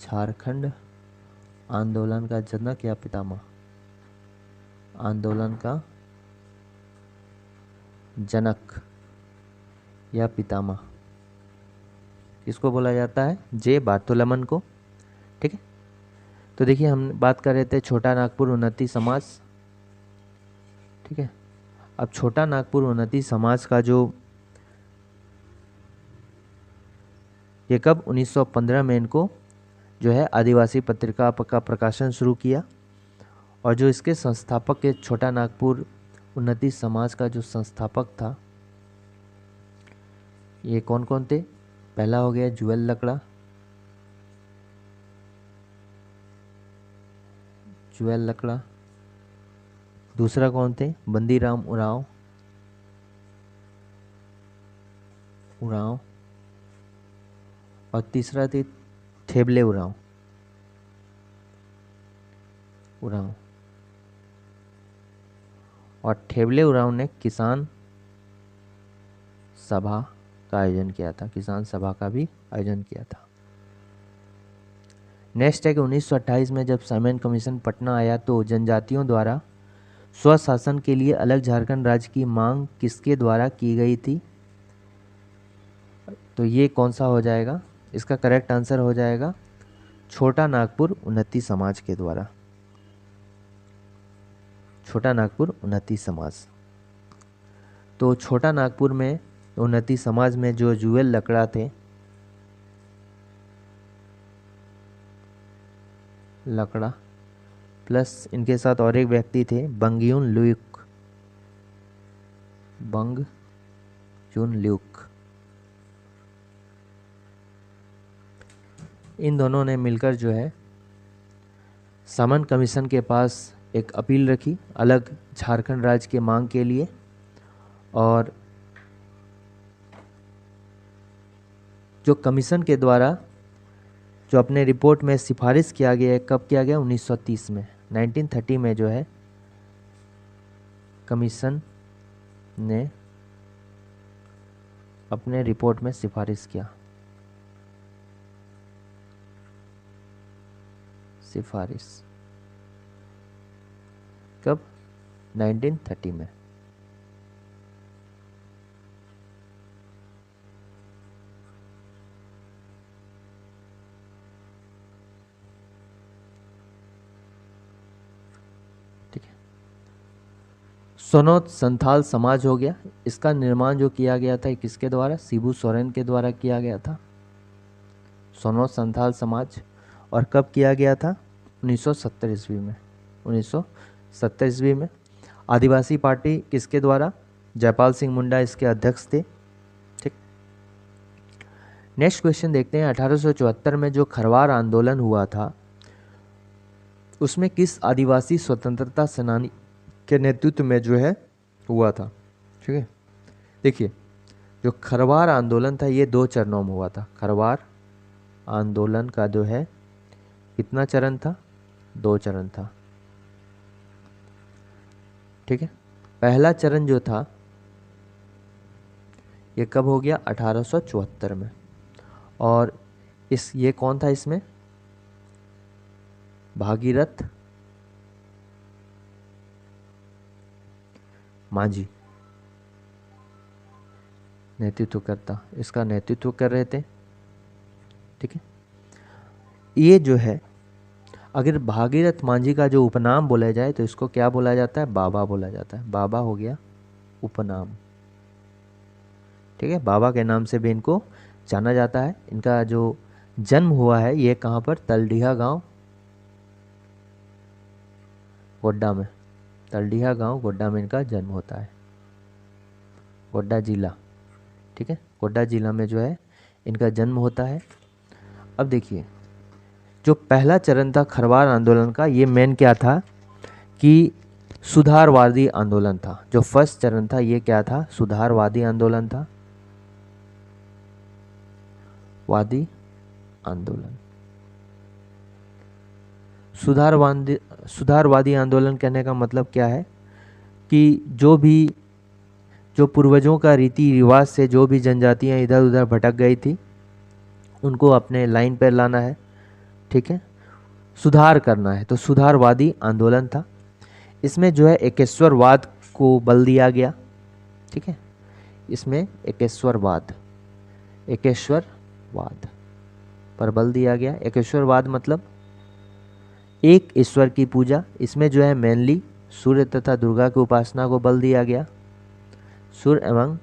झारखंड आंदोलन का जनक या पितामह, आंदोलन का जनक या पितामह किसको बोला जाता है? जे बार्थोलमन को। ठीक है, तो देखिए हम बात कर रहे थे छोटा नागपुर उन्नति समाज। ठीक है, अब छोटा नागपुर उन्नति समाज का जो ये कब 1915 में इनको जो है आदिवासी पत्रिका का प्रकाशन शुरू किया। और जो इसके संस्थापक के छोटा नागपुर उन्नति समाज का जो संस्थापक था ये कौन कौन थे? पहला हो गया जुएल लकड़ा, जुएल लकड़ा। दूसरा कौन थे? बंदीराम उरांव, उरांव। और तीसरा थे ठेबले उरांव, उरांव। और ठेबले उरांव ने किसान सभा का आयोजन किया था, किसान सभा का भी आयोजन किया था। नेक्स्ट है कि 1928 में जब साइमन कमीशन पटना आया तो जनजातियों द्वारा स्वशासन के लिए अलग झारखंड राज्य की मांग किसके द्वारा की गई थी? तो ये कौन सा हो जाएगा? इसका करेक्ट आंसर हो जाएगा छोटा नागपुर उन्नति समाज के द्वारा, छोटा नागपुर उन्नति समाज। तो छोटा नागपुर में उन्नति समाज में जो जुएल लकड़ा थे, लकड़ा प्लस इनके साथ और एक व्यक्ति थे बंगयून ल्यूक, बंगयून ल्यूक। इन दोनों ने मिलकर जो है सामन कमीशन के पास एक अपील रखी अलग झारखंड राज्य के मांग के लिए। और जो कमीशन के द्वारा जो अपने रिपोर्ट में सिफारिश किया गया है, कब किया गया? 1930 में, 1930 में जो है कमीशन ने अपने रिपोर्ट में सिफारिश किया, सिफारिश कब? 1930 में। ठीक है, सोनोत संथाल समाज हो गया। इसका निर्माण जो किया गया था किसके द्वारा? शिबू सोरेन के द्वारा किया गया था। सोनो संथाल समाज। और कब किया गया था? 1970 ईस्वी में। 1970 ईस्वी में। आदिवासी पार्टी किसके द्वारा? जयपाल सिंह मुंडा इसके अध्यक्ष थे। ठीक। नेक्स्ट क्वेश्चन देखते हैं। 1874 में जो खरवार आंदोलन हुआ था उसमें किस आदिवासी स्वतंत्रता सेनानी के नेतृत्व में जो है हुआ था? ठीक है, देखिए जो खरवार आंदोलन था ये 2 चरणों में हुआ था। खरवार आंदोलन का जो है कितना चरण था? 2 चरण था। ठीक है, पहला चरण जो था ये कब हो गया? 1874 में। और ये कौन था इसमें? भागीरथ मांझी नेतृत्व करता, इसका नेतृत्व कर रहे थे। ठीक है, ये जो है अगर भागीरथ मांझी का जो उपनाम बोला जाए तो इसको क्या बोला जाता है? बाबा बोला जाता है। बाबा हो गया उपनाम। ठीक है, बाबा के नाम से भी इनको जाना जाता है। इनका जो जन्म हुआ है ये कहाँ पर? तलडीहा गांव गोड्डा में। तलडीहा गांव गोड्डा में इनका जन्म होता है। गोड्डा जिला। ठीक है, गोड्डा जिला में जो है इनका जन्म होता है। अब देखिए जो पहला चरण था खरवार आंदोलन का, ये मेन क्या था कि सुधारवादी आंदोलन था। जो फर्स्ट चरण था ये क्या था? सुधारवादी आंदोलन था। वादी आंदोलन। सुधारवादी आंदोलन कहने का मतलब क्या है कि जो पूर्वजों का रीति रिवाज से जो भी जनजातियां इधर उधर भटक गई थी उनको अपने लाइन पर लाना है। ठीक है, सुधार करना है, तो सुधारवादी आंदोलन था। इसमें जो है एकेश्वरवाद को बल दिया गया। ठीक है, इसमें एकेश्वरवाद पर बल दिया गया। एकेश्वरवाद मतलब एक ईश्वर की पूजा। इसमें जो है मेनली सूर्य तथा दुर्गा की उपासना को बल दिया गया। सूर्य एवं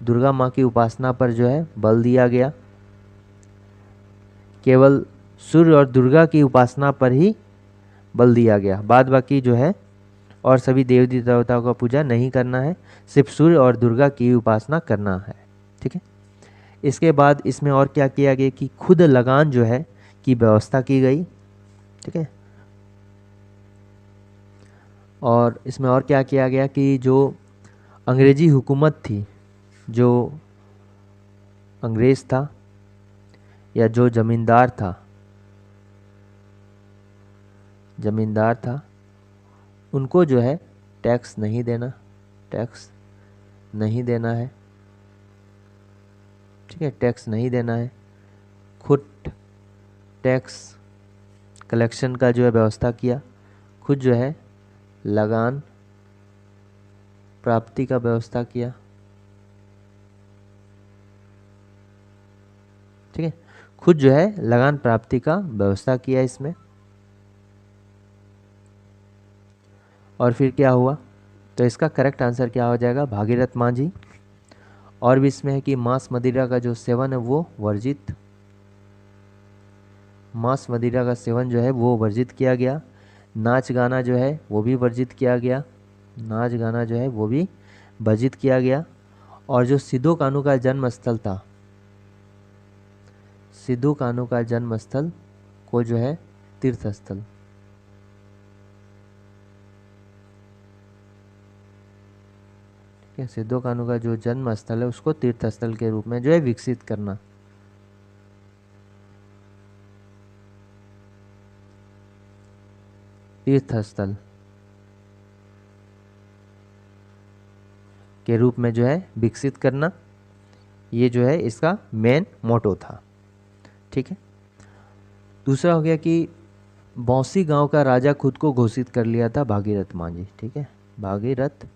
दुर्गा माँ की उपासना पर जो है बल दिया गया। केवल सूर्य और दुर्गा की उपासना पर ही बल दिया गया। बाद बाकी जो है और सभी देवी देवताओं का पूजा नहीं करना है, सिर्फ सूर्य और दुर्गा की उपासना करना है। ठीक है, इसके बाद इसमें और क्या किया गया कि खुद लगान जो है की व्यवस्था की गई। ठीक है, और इसमें और क्या किया गया कि जो अंग्रेजी हुकूमत थी, जो अंग्रेज था या जो जमींदार था उनको जो है टैक्स नहीं देना है। ठीक है, टैक्स नहीं देना है। खुद टैक्स कलेक्शन का जो है व्यवस्था किया। खुद जो है लगान प्राप्ति का व्यवस्था किया। ठीक है, खुद जो है लगान प्राप्ति का व्यवस्था किया इसमें। और फिर क्या हुआ? तो इसका करेक्ट आंसर क्या हो जाएगा? भागीरथ मांझी। और भी इसमें है कि मांस मदिरा का जो सेवन है वो वर्जित। मांस मदिरा का सेवन जो है वो वर्जित किया गया। नाच गाना जो है वो भी वर्जित किया गया। और जो सिद्धू कान्हू का जन्म स्थल था, सिद्धू कान्हू का जन्म स्थल को जो है तीर्थ स्थल। सिद्धू कान्हू का जो जन्म स्थल है उसको तीर्थ स्थल के रूप में जो है विकसित करना। तीर्थ स्थल के रूप में जो है विकसित करना, ये जो है इसका मेन मोटो था। ठीक है, दूसरा हो गया कि बौंसी गांव का राजा खुद को घोषित कर लिया था भागीरथ मांझी। ठीक है, भागीरथ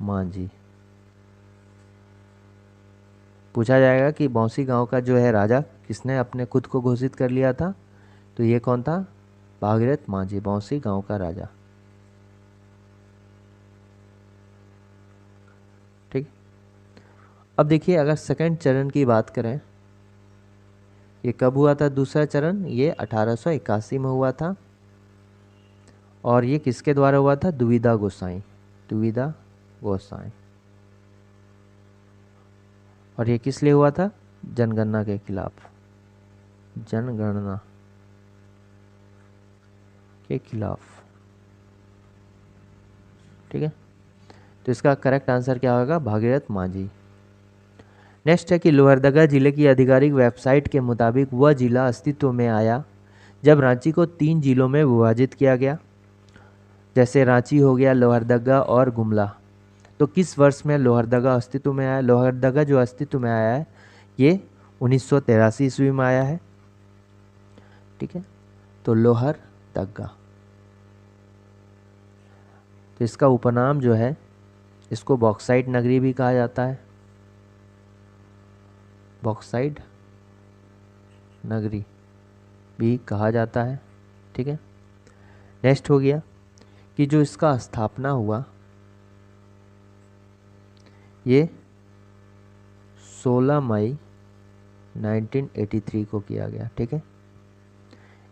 मांझी। पूछा जाएगा कि बौंसी गांव का जो है राजा किसने अपने खुद को घोषित कर लिया था? तो ये कौन था? भागीरथ मांझी, बौंसी गांव का राजा। ठीक, अब देखिए अगर सेकंड चरण की बात करें ये कब हुआ था दूसरा चरण? ये 1881 में हुआ था। और ये किसके द्वारा हुआ था? दुविधा गोसाई, दुविधा गोसाई। और ये किस लिए हुआ था? जनगणना के खिलाफ, जनगणना के खिलाफ। ठीक है, तो इसका करेक्ट आंसर क्या होगा? भागीरथ मांझी। नेक्स्ट है कि लोहरदगा जिले की आधिकारिक वेबसाइट के मुताबिक वह जिला अस्तित्व में आया जब रांची को 3 जिलों में विभाजित किया गया, जैसे रांची हो गया, लोहरदगा और गुमला। तो किस वर्ष में लोहरदगा अस्तित्व में आया? लोहरदगा जो अस्तित्व में आया है ये 1983 ईस्वी में आया है। ठीक है, तो लोहरदगा, तो इसका उपनाम जो है, इसको बॉक्साइट नगरी भी कहा जाता है, बॉक्साइट नगरी भी कहा जाता है। ठीक है, नेक्स्ट हो गया कि जो इसका स्थापना हुआ ये 16 मई 1983 को किया गया। ठीक है,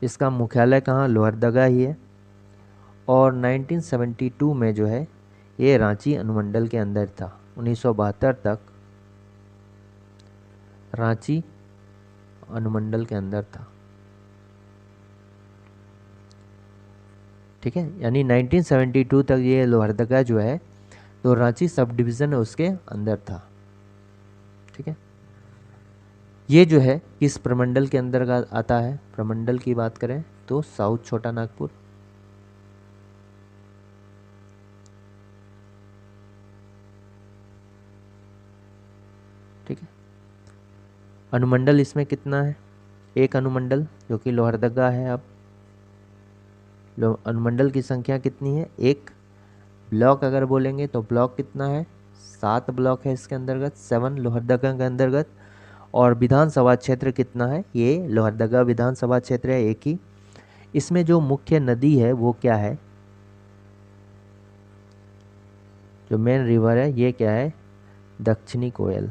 इसका मुख्यालय कहाँ? लोहरदगा ही है। और 1972 में जो है ये रांची अनुमंडल के अंदर था। 1972 तक रांची अनुमंडल के अंदर था। ठीक है, यानी 1972 तक ये लोहरदगा जो है तो रांची सब डिवीज़न है उसके अंदर था। ठीक है, ये जो है किस प्रमंडल के अंदर आता है? प्रमंडल की बात करें तो साउथ छोटा नागपुर। ठीक है, अनुमंडल इसमें कितना है? एक अनुमंडल जो कि लोहरदगा है। अब अनुमंडल की संख्या कितनी है? एक। ब्लॉक अगर बोलेंगे तो ब्लॉक कितना है? 7 ब्लॉक है इसके अंतर्गत, 7 लोहरदगा के अंतर्गत। और विधानसभा क्षेत्र कितना है? ये लोहरदगा विधानसभा क्षेत्र है, एक ही। इसमें जो मुख्य नदी है वो क्या है? जो मेन रिवर है ये क्या है? दक्षिणी कोयल,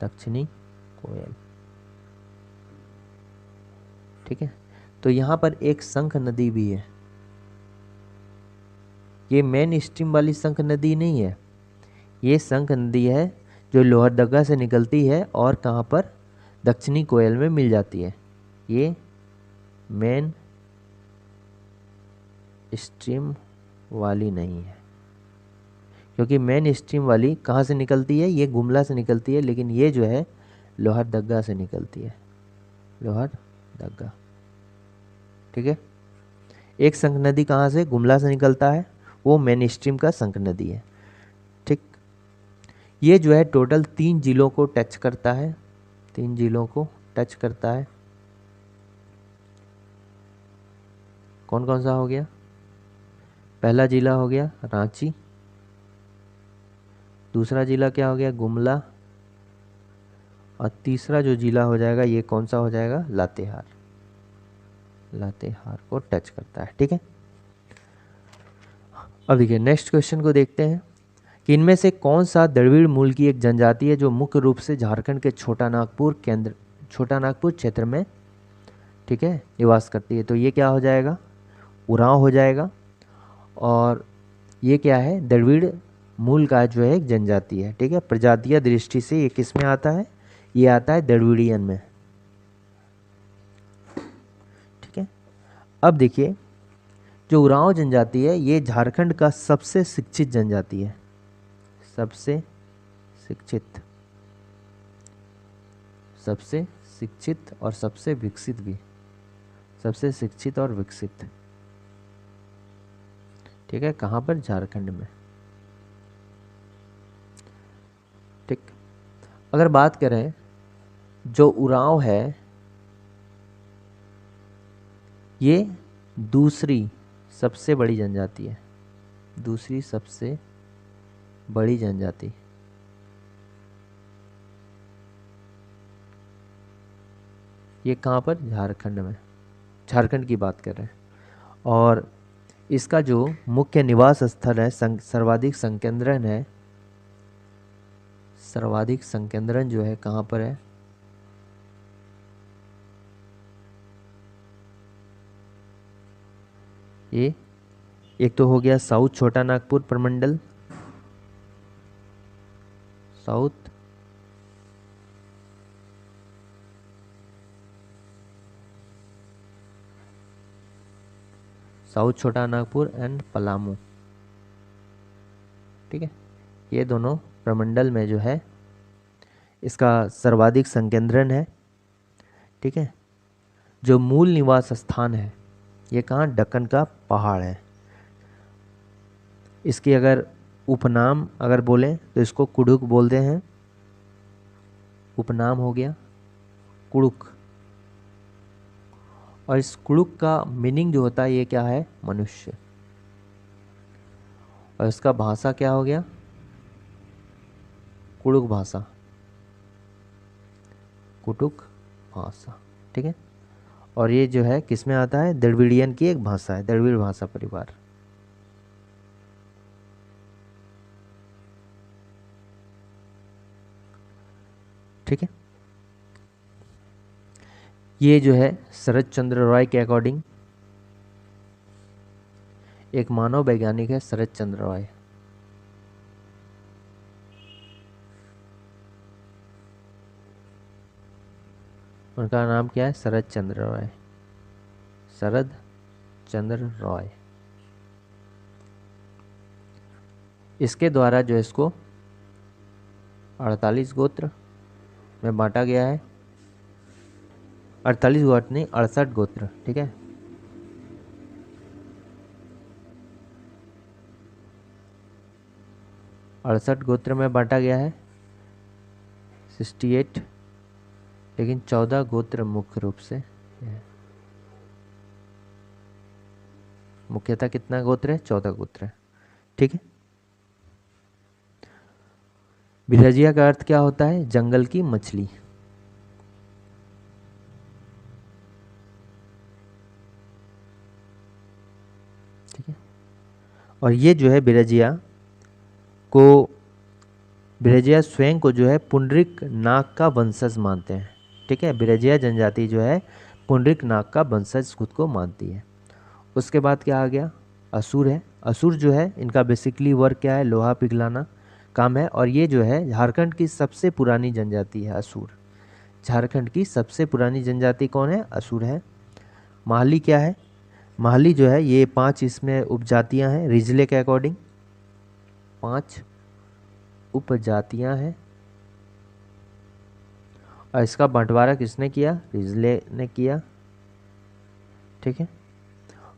दक्षिणी कोयल। ठीक है, तो यहाँ पर एक शंख नदी भी है। ये मेन स्ट्रीम वाली शंख नदी नहीं है, ये शंख नदी है जो लोहरदगा से निकलती है और कहाँ पर? दक्षिणी कोयल में मिल जाती है। ये मेन स्ट्रीम वाली नहीं है, क्योंकि मेन स्ट्रीम वाली कहाँ से निकलती है? ये गुमला से निकलती है, लेकिन ये जो है लोहरदगा से निकलती है, लोहरदगा। ठीक है, एक शंख नदी कहाँ से? गुमला से निकलता है, वो मेन स्ट्रीम का शंख नदी है। ठीक, ये जो है टोटल 3 जिलों को टच करता है, 3 जिलों को टच करता है। कौन कौन सा हो गया? पहला जिला हो गया रांची, दूसरा जिला क्या हो गया? गुमला, और तीसरा जो जिला हो जाएगा ये कौन सा हो जाएगा? लातेहार, लातेहार को टच करता है। ठीक है, अब देखिए नेक्स्ट क्वेश्चन को देखते हैं कि इनमें से कौन सा द्रविड़ मूल की एक जनजाति है जो मुख्य रूप से झारखंड के छोटा नागपुर क्षेत्र में, ठीक है, निवास करती है? तो ये क्या हो जाएगा? उरांव हो जाएगा। और ये क्या है? द्रविड़ मूल का जो है एक जनजाति है। ठीक है, प्रजातीय दृष्टि से ये किस में आता है? ये आता है द्रविड़ियन में। ठीक है, अब देखिए जो उरांव जनजाति है ये झारखंड का सबसे शिक्षित जनजाति है, सबसे शिक्षित, सबसे शिक्षित और सबसे विकसित भी, सबसे शिक्षित और विकसित। ठीक है, कहाँ पर? झारखंड में। ठीक, अगर बात करें जो उरांव है ये दूसरी सबसे बड़ी जनजाति है, दूसरी सबसे बड़ी जनजाति। ये कहाँ पर? झारखंड में, झारखंड की बात कर रहे हैं। और इसका जो मुख्य निवास स्थल है, सर्वाधिक संकेंद्रण है, सर्वाधिक संकेंद्रण जो है कहाँ पर है? ये एक तो हो गया साउथ छोटा नागपुर प्रमंडल, साउथ साउथ छोटा नागपुर एंड पलामू। ठीक है, ये दोनों प्रमंडल में जो है इसका सर्वाधिक संकेंद्रण है। ठीक है, जो मूल निवास स्थान है ये कहाँ, दक्कन का पहाड़ है। इसकी अगर उपनाम अगर बोलें तो इसको कुडुक बोलते हैं, उपनाम हो गया कुडुक। और इस कुडुक का मीनिंग जो होता है ये क्या है, मनुष्य। और इसका भाषा क्या हो गया, कुडुक भाषा, कुटुक भाषा। ठीक है, और ये जो है किस में आता है, द्रविड़ियन की एक भाषा है, द्रविड़ भाषा परिवार। ठीक है, ये जो है शरद चंद्र रॉय के अकॉर्डिंग, एक मानव वैज्ञानिक है शरद चंद्र रॉय। उनका नाम क्या है, शरद चंद्र रॉय, शरद चंद्र रॉय। इसके द्वारा जो इसको 48 गोत्र में बांटा गया है, 48 गोत्र नहीं 68 गोत्र। ठीक है, अड़सठ गोत्र में बांटा गया है, 68, लेकिन 14 गोत्र मुख्य रूप से है। मुख्यतः कितना गोत्र है, 14 गोत्र है। ठीक है, बिरजिया का अर्थ क्या होता है, जंगल की मछली। ठीक है, और ये जो है बिरजिया स्वयं को जो है पुंडरिक नाग का वंशज मानते हैं। ठीक है, बिरजिया जनजाति जो है पुंडरिक नाग का वंशज खुद को मानती है। उसके बाद क्या आ गया, असुर है। असुर जो है इनका बेसिकली वर्क क्या है, लोहा पिघलाना काम है। और ये जो है झारखंड की सबसे पुरानी जनजाति है असुर। झारखंड की सबसे पुरानी जनजाति कौन है, असुर है। माहली क्या है, माहली जो है ये 5 इसमें उपजातियां हैं रिजले के अकॉर्डिंग, 5 उपजातियां हैं। और इसका बंटवारा किसने किया, रिजले ने किया। ठीक है,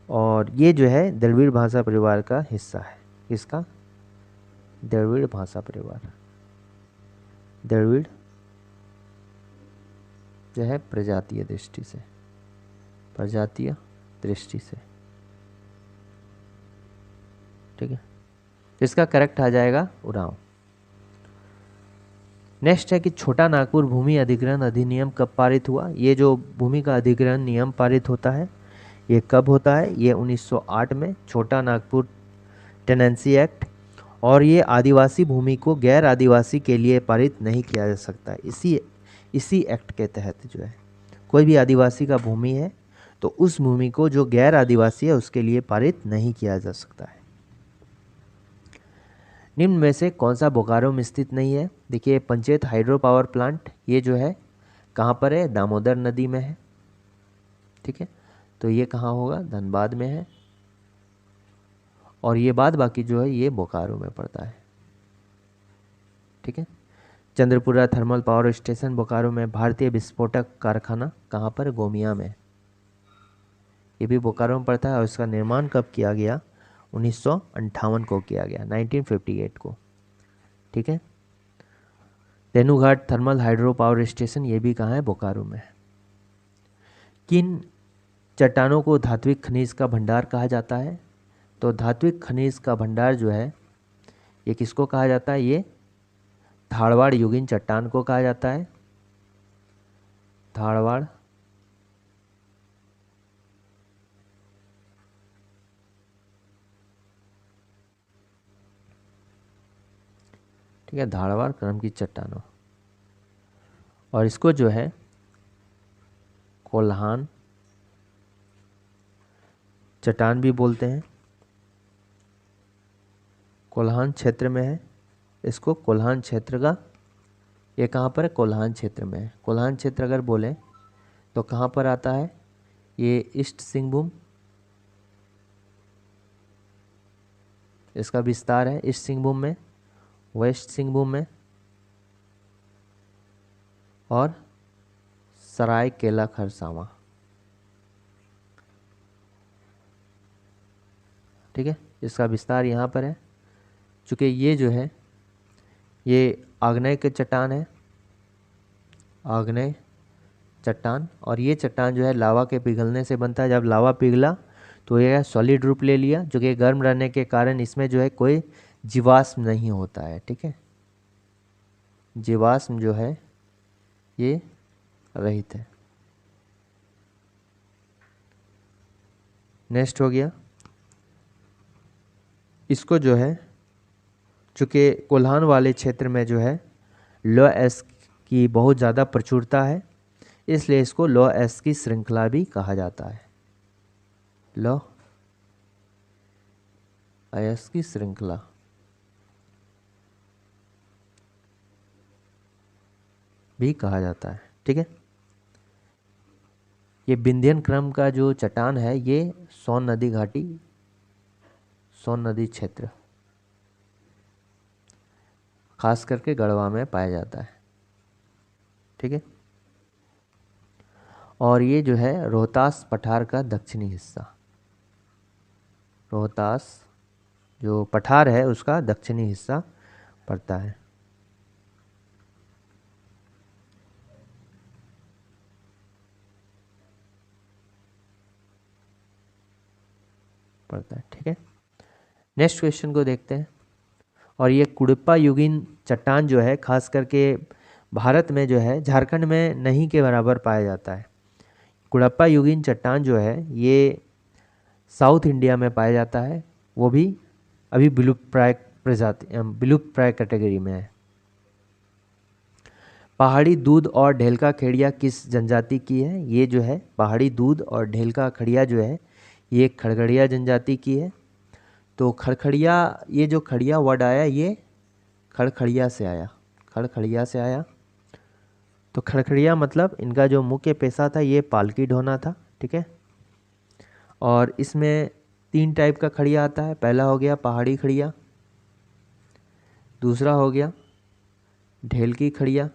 और ये जो है द्रविड़ भाषा परिवार का हिस्सा है। किसका, द्रविड़ भाषा परिवार। द्रविड़ जो है प्रजातीय दृष्टि से, प्रजातीय दृष्टि से। ठीक है, इसका करेक्ट आ जाएगा उरांव। नेक्स्ट है कि छोटा नागपुर भूमि अधिग्रहण अधिनियम कब पारित हुआ। ये जो भूमि का अधिग्रहण नियम पारित होता है ये कब होता है, ये 1908 में छोटा नागपुर टेनेंसी एक्ट। और ये आदिवासी भूमि को गैर आदिवासी के लिए पारित नहीं किया जा सकता है। इसी एक्ट के तहत जो है कोई भी आदिवासी का भूमि है तो उस भूमि को जो गैर आदिवासी है उसके लिए पारित नहीं किया जा सकता है। निम्न में से कौन सा बोकारो में स्थित नहीं है। देखिए पंचायत हाइड्रो पावर प्लांट ये जो है कहाँ पर है, दामोदर नदी में है। ठीक है, तो ये कहाँ होगा, धनबाद में है। और ये बाद बाकी जो है ये बोकारो में पड़ता है। ठीक है, Chandrapura thermal power station Bokaro में। भारतीय विस्फोटक कारखाना कहाँ पर, गोमिया में। ये भी बोकारो में पड़ता है। और इसका निर्माण कब किया गया, 1958 को किया गया, 1958 को। ठीक है, Tenughat thermal hydro power station ये भी कहाँ है, बोकारो में। किन चट्टानों को धात्विक खनिज का भंडार कहा जाता है। तो धात्विक खनिज का भंडार जो है ये किसको कहा जाता है, ये धारवाड़ युगीन चट्टान को कहा जाता है। धारवाड़ ठीक है, धारवाड़ क्रम की चट्टानों। और इसको जो है कोल्हान चट्टान भी बोलते हैं। कोल्हान क्षेत्र में है, इसको कोल्हान क्षेत्र का, ये कहाँ पर है? कोल्हान क्षेत्र में है। कोल्हान क्षेत्र अगर बोलें तो कहाँ पर आता है? ये ईस्ट सिंहभूम, इसका विस्तार है ईस्ट सिंहभूम में, वेस्ट सिंहभूम में और सरायकेला खरसावां। ठीक है, इसका विस्तार यहाँ पर है। चूँकि ये जो है ये आग्नेय के चट्टान है, आग्नेय चट्टान, और ये चट्टान जो है लावा के पिघलने से बनता है। जब लावा पिघला तो ये सॉलिड रूप ले लिया, जो कि गर्म रहने के कारण इसमें जो है कोई जीवाश्म नहीं होता है। ठीक है, जीवाश्म जो है ये रहित है। नेक्स्ट हो गया, इसको जो है चूँकि कोल्हान वाले क्षेत्र में जो है लौ एस की बहुत ज़्यादा प्रचुरता है, इसलिए इसको लौ एस की श्रृंखला भी कहा जाता है। लौ एस की श्रृंखला भी कहा जाता है। ठीक है, ये विंध्यन क्रम का जो चट्टान है ये सोन नदी घाटी, सोन नदी क्षेत्र खास करके गढ़वा में पाया जाता है। ठीक है, और ये जो है रोहतास पठार का दक्षिणी हिस्सा, रोहतास जो पठार है उसका दक्षिणी हिस्सा पड़ता है। ठीक है, नेक्स्ट क्वेश्चन को देखते हैं। और ये कुडप्पा युगीन चट्टान जो है खास करके भारत में जो है झारखंड में नहीं के बराबर पाया जाता है। कुडप्पा युगीन चट्टान जो है ये साउथ इंडिया में पाया जाता है, वो भी अभी विलुप्त प्राय प्रजाति, विलुप्त प्राय कैटेगरी में है। पहाड़ी दूध और ढेलका खड़िया किस जनजाति की है? ये जो है पहाड़ी दूध और ढेलका खड़िया जो है ये खड़गड़िया जनजाति की है। तो खड़खड़िया, ये जो खड़िया वर्ड आया ये खड़खड़िया से आया, खड़खड़िया से आया। तो खड़खड़िया मतलब इनका जो मुख्य पेशा था ये पालकी ढोना था। ठीक है, और इसमें 3 टाइप का खड़िया आता है। पहला हो गया पहाड़ी खड़िया, दूसरा हो गया ढेलकी खड़िया,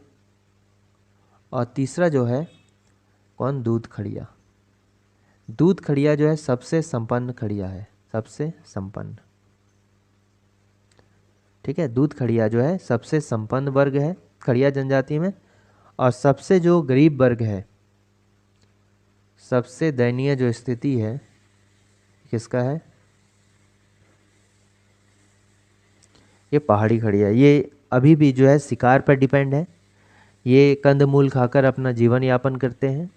और तीसरा जो है कौन? दूध खड़िया। दूध खड़िया जो है सबसे संपन्न खड़िया है, सबसे संपन्न। ठीक है, दूध खड़िया जो है सबसे संपन्न वर्ग है खड़िया जनजाति में, और सबसे जो गरीब वर्ग है, सबसे दयनीय जो स्थिति है किसका है? ये पहाड़ी खड़िया। ये अभी भी जो है शिकार पर डिपेंड है, ये कंदमूल खाकर अपना जीवन यापन करते हैं।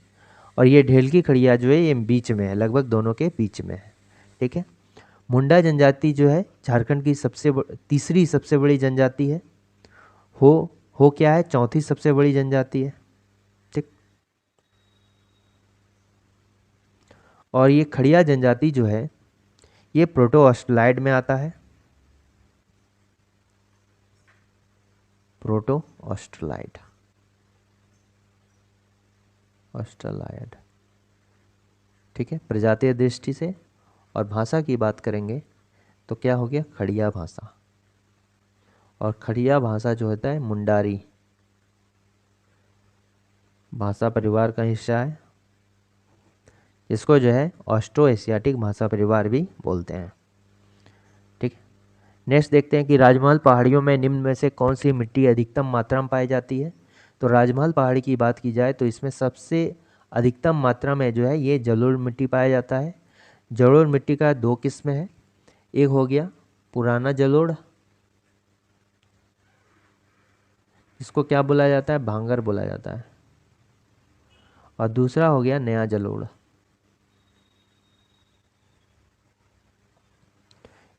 और ये ढेलकी खड़िया जो है ये बीच में है, लगभग दोनों के बीच में है। ठीक है, मुंडा जनजाति जो है झारखंड की तीसरी सबसे बड़ी जनजाति है। हो क्या है? चौथी सबसे बड़ी जनजाति है। ठीक, और ये खड़िया जनजाति जो है ये प्रोटो ऑस्ट्रेलाइड में आता है, प्रोटो ऑस्ट्रेलाइड, ऑस्ट्रेलाइड। ठीक है, प्रजातीय दृष्टि से। और भाषा की बात करेंगे तो क्या हो गया? खड़िया भाषा। और खड़िया भाषा जो होता है मुंडारी भाषा परिवार का हिस्सा है, इसको जो है ऑस्ट्रो एशियाटिक भाषा परिवार भी बोलते हैं। ठीक है, नेक्स्ट देखते हैं कि राजमहल पहाड़ियों में निम्न में से कौन सी मिट्टी अधिकतम मात्रा में पाई जाती है। तो राजमहल पहाड़ी की बात की जाए तो इसमें सबसे अधिकतम मात्रा में जो है ये जलोढ़ मिट्टी पाया जाता है। जलोढ़ मिट्टी का 2 किस्म है, एक हो गया पुराना जलोढ़, इसको क्या बोला जाता है? भांगर बोला जाता है, और दूसरा हो गया नया जलोढ़,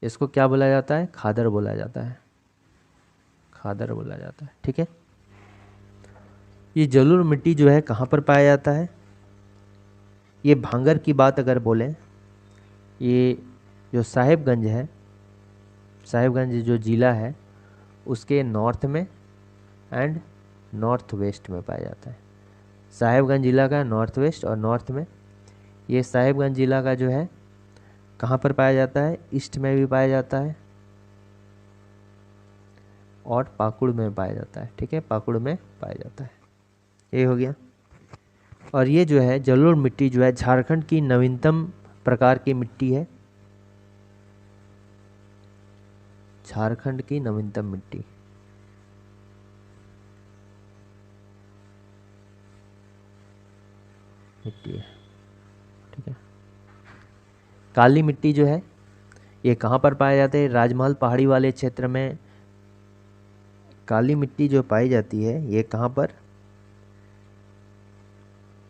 इसको क्या बोला जाता है? खादर बोला जाता है, खादर बोला जाता है। ठीक है, ये जलोढ़ मिट्टी जो है कहाँ पर पाया जाता है? ये भांगर की बात अगर बोलें ये जो साहिबगंज है, साहिबगंज जो ज़िला है उसके नॉर्थ में एंड नॉर्थ वेस्ट में पाया जाता है। साहिबगंज ज़िला का नॉर्थ वेस्ट और नॉर्थ में। ये साहिबगंज ज़िला का जो है कहाँ पर पाया जाता है, ईस्ट में भी पाया जाता है और पाकुड़ में पाया जाता है। ठीक है, पाकुड़ में पाया जाता है। ये हो गया। और ये जो है जलोढ़ मिट्टी जो है झारखंड की नवीनतम प्रकार की मिट्टी है। झारखंड की नवीनतम मिट्टी है। ठीक है। काली मिट्टी जो है ये कहाँ पर पाए जाते हैं, राजमहल पहाड़ी वाले क्षेत्र में काली मिट्टी जो पाई जाती है ये कहाँ पर,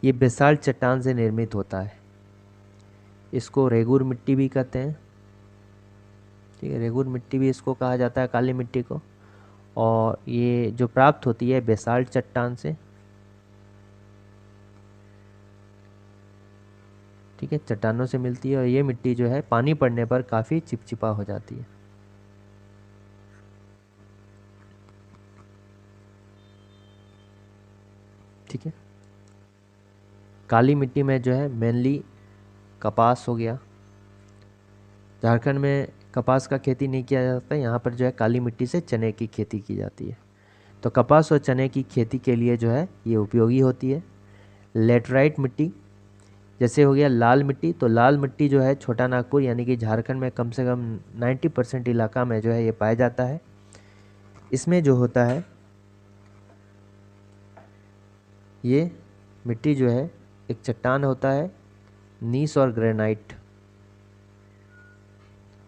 ये बेसाल्ट चट्टान से निर्मित होता है। इसको रेगुर मिट्टी भी कहते हैं। ठीक है, रेगुर मिट्टी भी इसको कहा जाता है, काली मिट्टी को। और ये जो प्राप्त होती है बेसाल्ट चट्टान से। ठीक है, चट्टानों से मिलती है और ये मिट्टी जो है पानी पड़ने पर काफ़ी चिपचिपा हो जाती है। ठीक है, काली मिट्टी में जो है मेनली कपास हो गया। झारखंड में कपास का खेती नहीं किया जाता है, यहाँ पर जो है काली मिट्टी से चने की खेती की जाती है। तो कपास और चने की खेती के लिए जो है ये उपयोगी होती है। लेटराइट मिट्टी जैसे हो गया लाल मिट्टी, तो लाल मिट्टी जो है छोटा नागपुर यानी कि झारखंड में कम से कम 90% इलाका में जो है ये पाया जाता है। इसमें जो होता है ये मिट्टी जो है एक चट्टान होता है, नीस और ग्रेनाइट,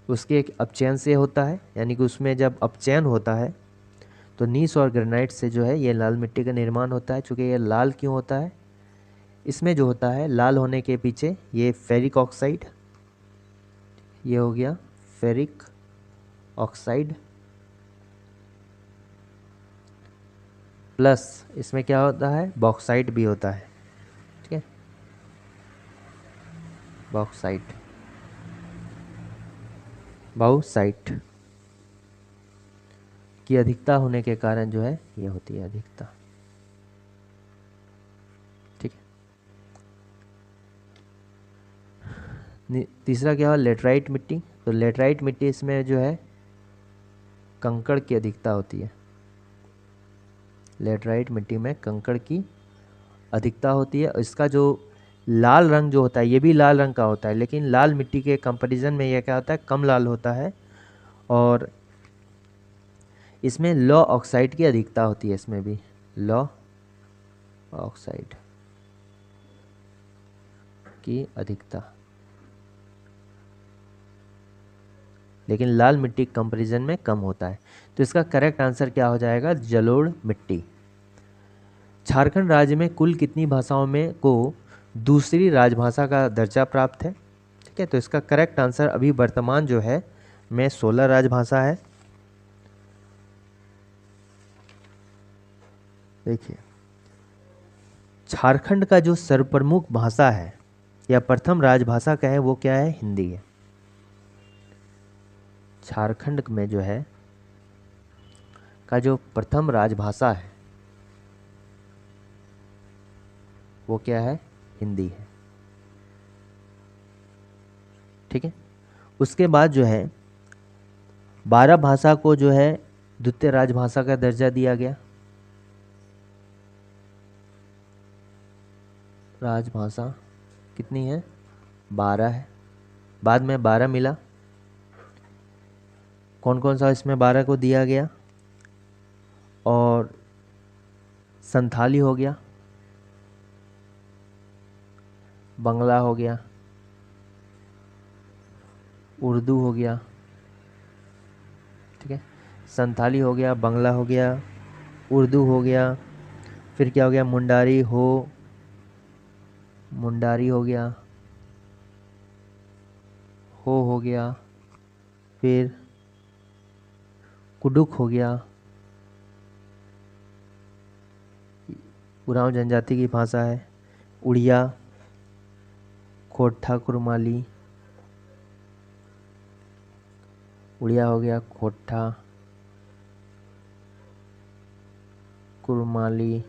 उसके एक अपचयन से होता है। यानी कि उसमें जब अपचयन होता है तो नीस और ग्रेनाइट से जो है ये लाल मिट्टी का निर्माण होता है। चूँकि ये लाल क्यों होता है, इसमें जो होता है लाल होने के पीछे ये फेरिक ऑक्साइड, ये हो गया फेरिक ऑक्साइड, प्लस इसमें क्या होता है बॉक्साइट भी होता है। ठीक है, बॉक्साइट, बाउसाइट की अधिकता होने के कारण जो है ये होती है अधिकता। ठीक है, तीसरा क्या हुआ लेटराइट मिट्टी। तो लेटराइट मिट्टी इसमें जो है कंकड़ की अधिकता होती है। लेटराइट मिट्टी में कंकड़ की अधिकता होती है। इसका जो लाल रंग जो होता है ये भी लाल रंग का होता है, लेकिन लाल मिट्टी के कंपैरिजन में ये क्या होता है कम लाल होता है। और इसमें लौ ऑक्साइड की अधिकता होती है, इसमें भी लौ ऑक्साइड की अधिकता, लेकिन लाल मिट्टी कंपैरिजन में कम होता है। तो इसका करेक्ट आंसर क्या हो जाएगा, जलोढ़ मिट्टी। झारखंड राज्य में कुल कितनी भाषाओं में को दूसरी राजभाषा का दर्जा प्राप्त है। ठीक है, तो इसका करेक्ट आंसर अभी वर्तमान जो है में 16 राजभाषा है। देखिए झारखंड का जो सर्वप्रमुख भाषा है या प्रथम राजभाषा का है वो क्या है, हिंदी है। झारखंड में जो है का जो प्रथम राजभाषा है वो क्या है, हिंदी है। ठीक है, उसके बाद जो है 12 भाषा को जो है द्वितीय राजभाषा का दर्जा दिया गया। राजभाषा कितनी है, 12 है। बाद में 12 मिला, कौन कौन सा इसमें 12 को दिया गया, और संथाली हो गया, बंगला हो गया, उर्दू हो गया। ठीक है, संथाली हो गया, बंगला हो गया, उर्दू हो गया, फिर क्या हो गया मुंडारी हो गया, हो गया, फिर कुडुक हो गया, उरांव जनजाति की भाषा है, उड़िया, खोटा कुरमाली, उड़िया हो गया, खोटा, कुरमाली,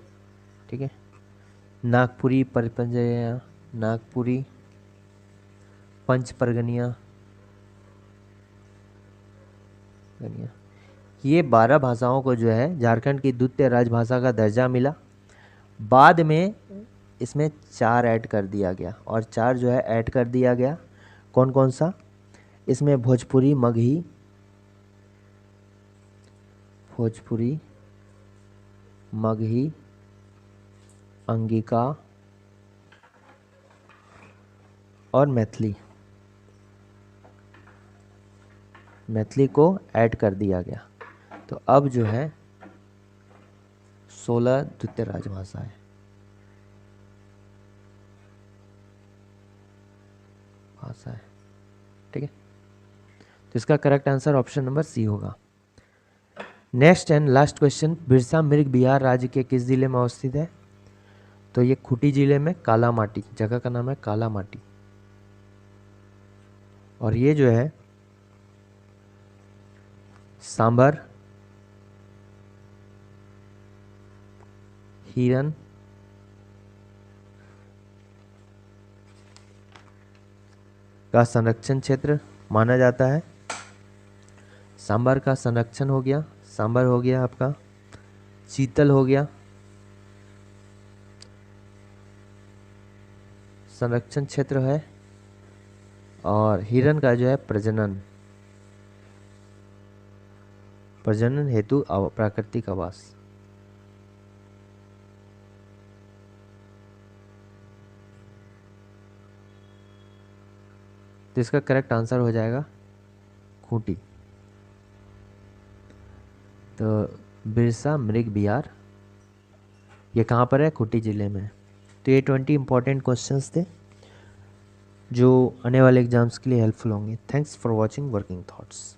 ठीक है, नागपुरी, परपंजया, नागपुरी, पंच परगनिया, ये 12 भाषाओं को जो है झारखंड की द्वितीय राजभाषा का दर्जा मिला। बाद में इसमें 4 ऐड कर दिया गया, और 4 जो है ऐड कर दिया गया, कौन कौन सा, इसमें भोजपुरी, मगही, भोजपुरी, मगही, अंगिका और मैथिली, मैथिली को ऐड कर दिया गया। तो अब जो है 16 द्वितीय राजभाषा है, भाषा है, ठीक है। तो इसका correct answer option number C होगा। Next and last question, Birsa Mrig Vihar राज्य के किस जिले में अवस्थित है? तो ये खूंटी जिले में कालामाटी, जगह का नाम है कालामाटी। और ये जो है सांबर, हिरन, का संरक्षण क्षेत्र माना जाता है। सांबर का संरक्षण हो गया, सांबर हो गया आपका, चीतल हो गया संरक्षण क्षेत्र है, और हिरन का जो है प्रजनन हेतु प्राकृतिक आवास। तो इसका करेक्ट आंसर हो जाएगा खूंटी। तो बिरसा मृग बिहार ये कहाँ पर है? खूंटी जिले में। तो ये 20 इंपॉर्टेंट क्वेश्चंस थे जो आने वाले एग्जाम्स के लिए हेल्पफुल होंगे। Thanks for watching working thoughts.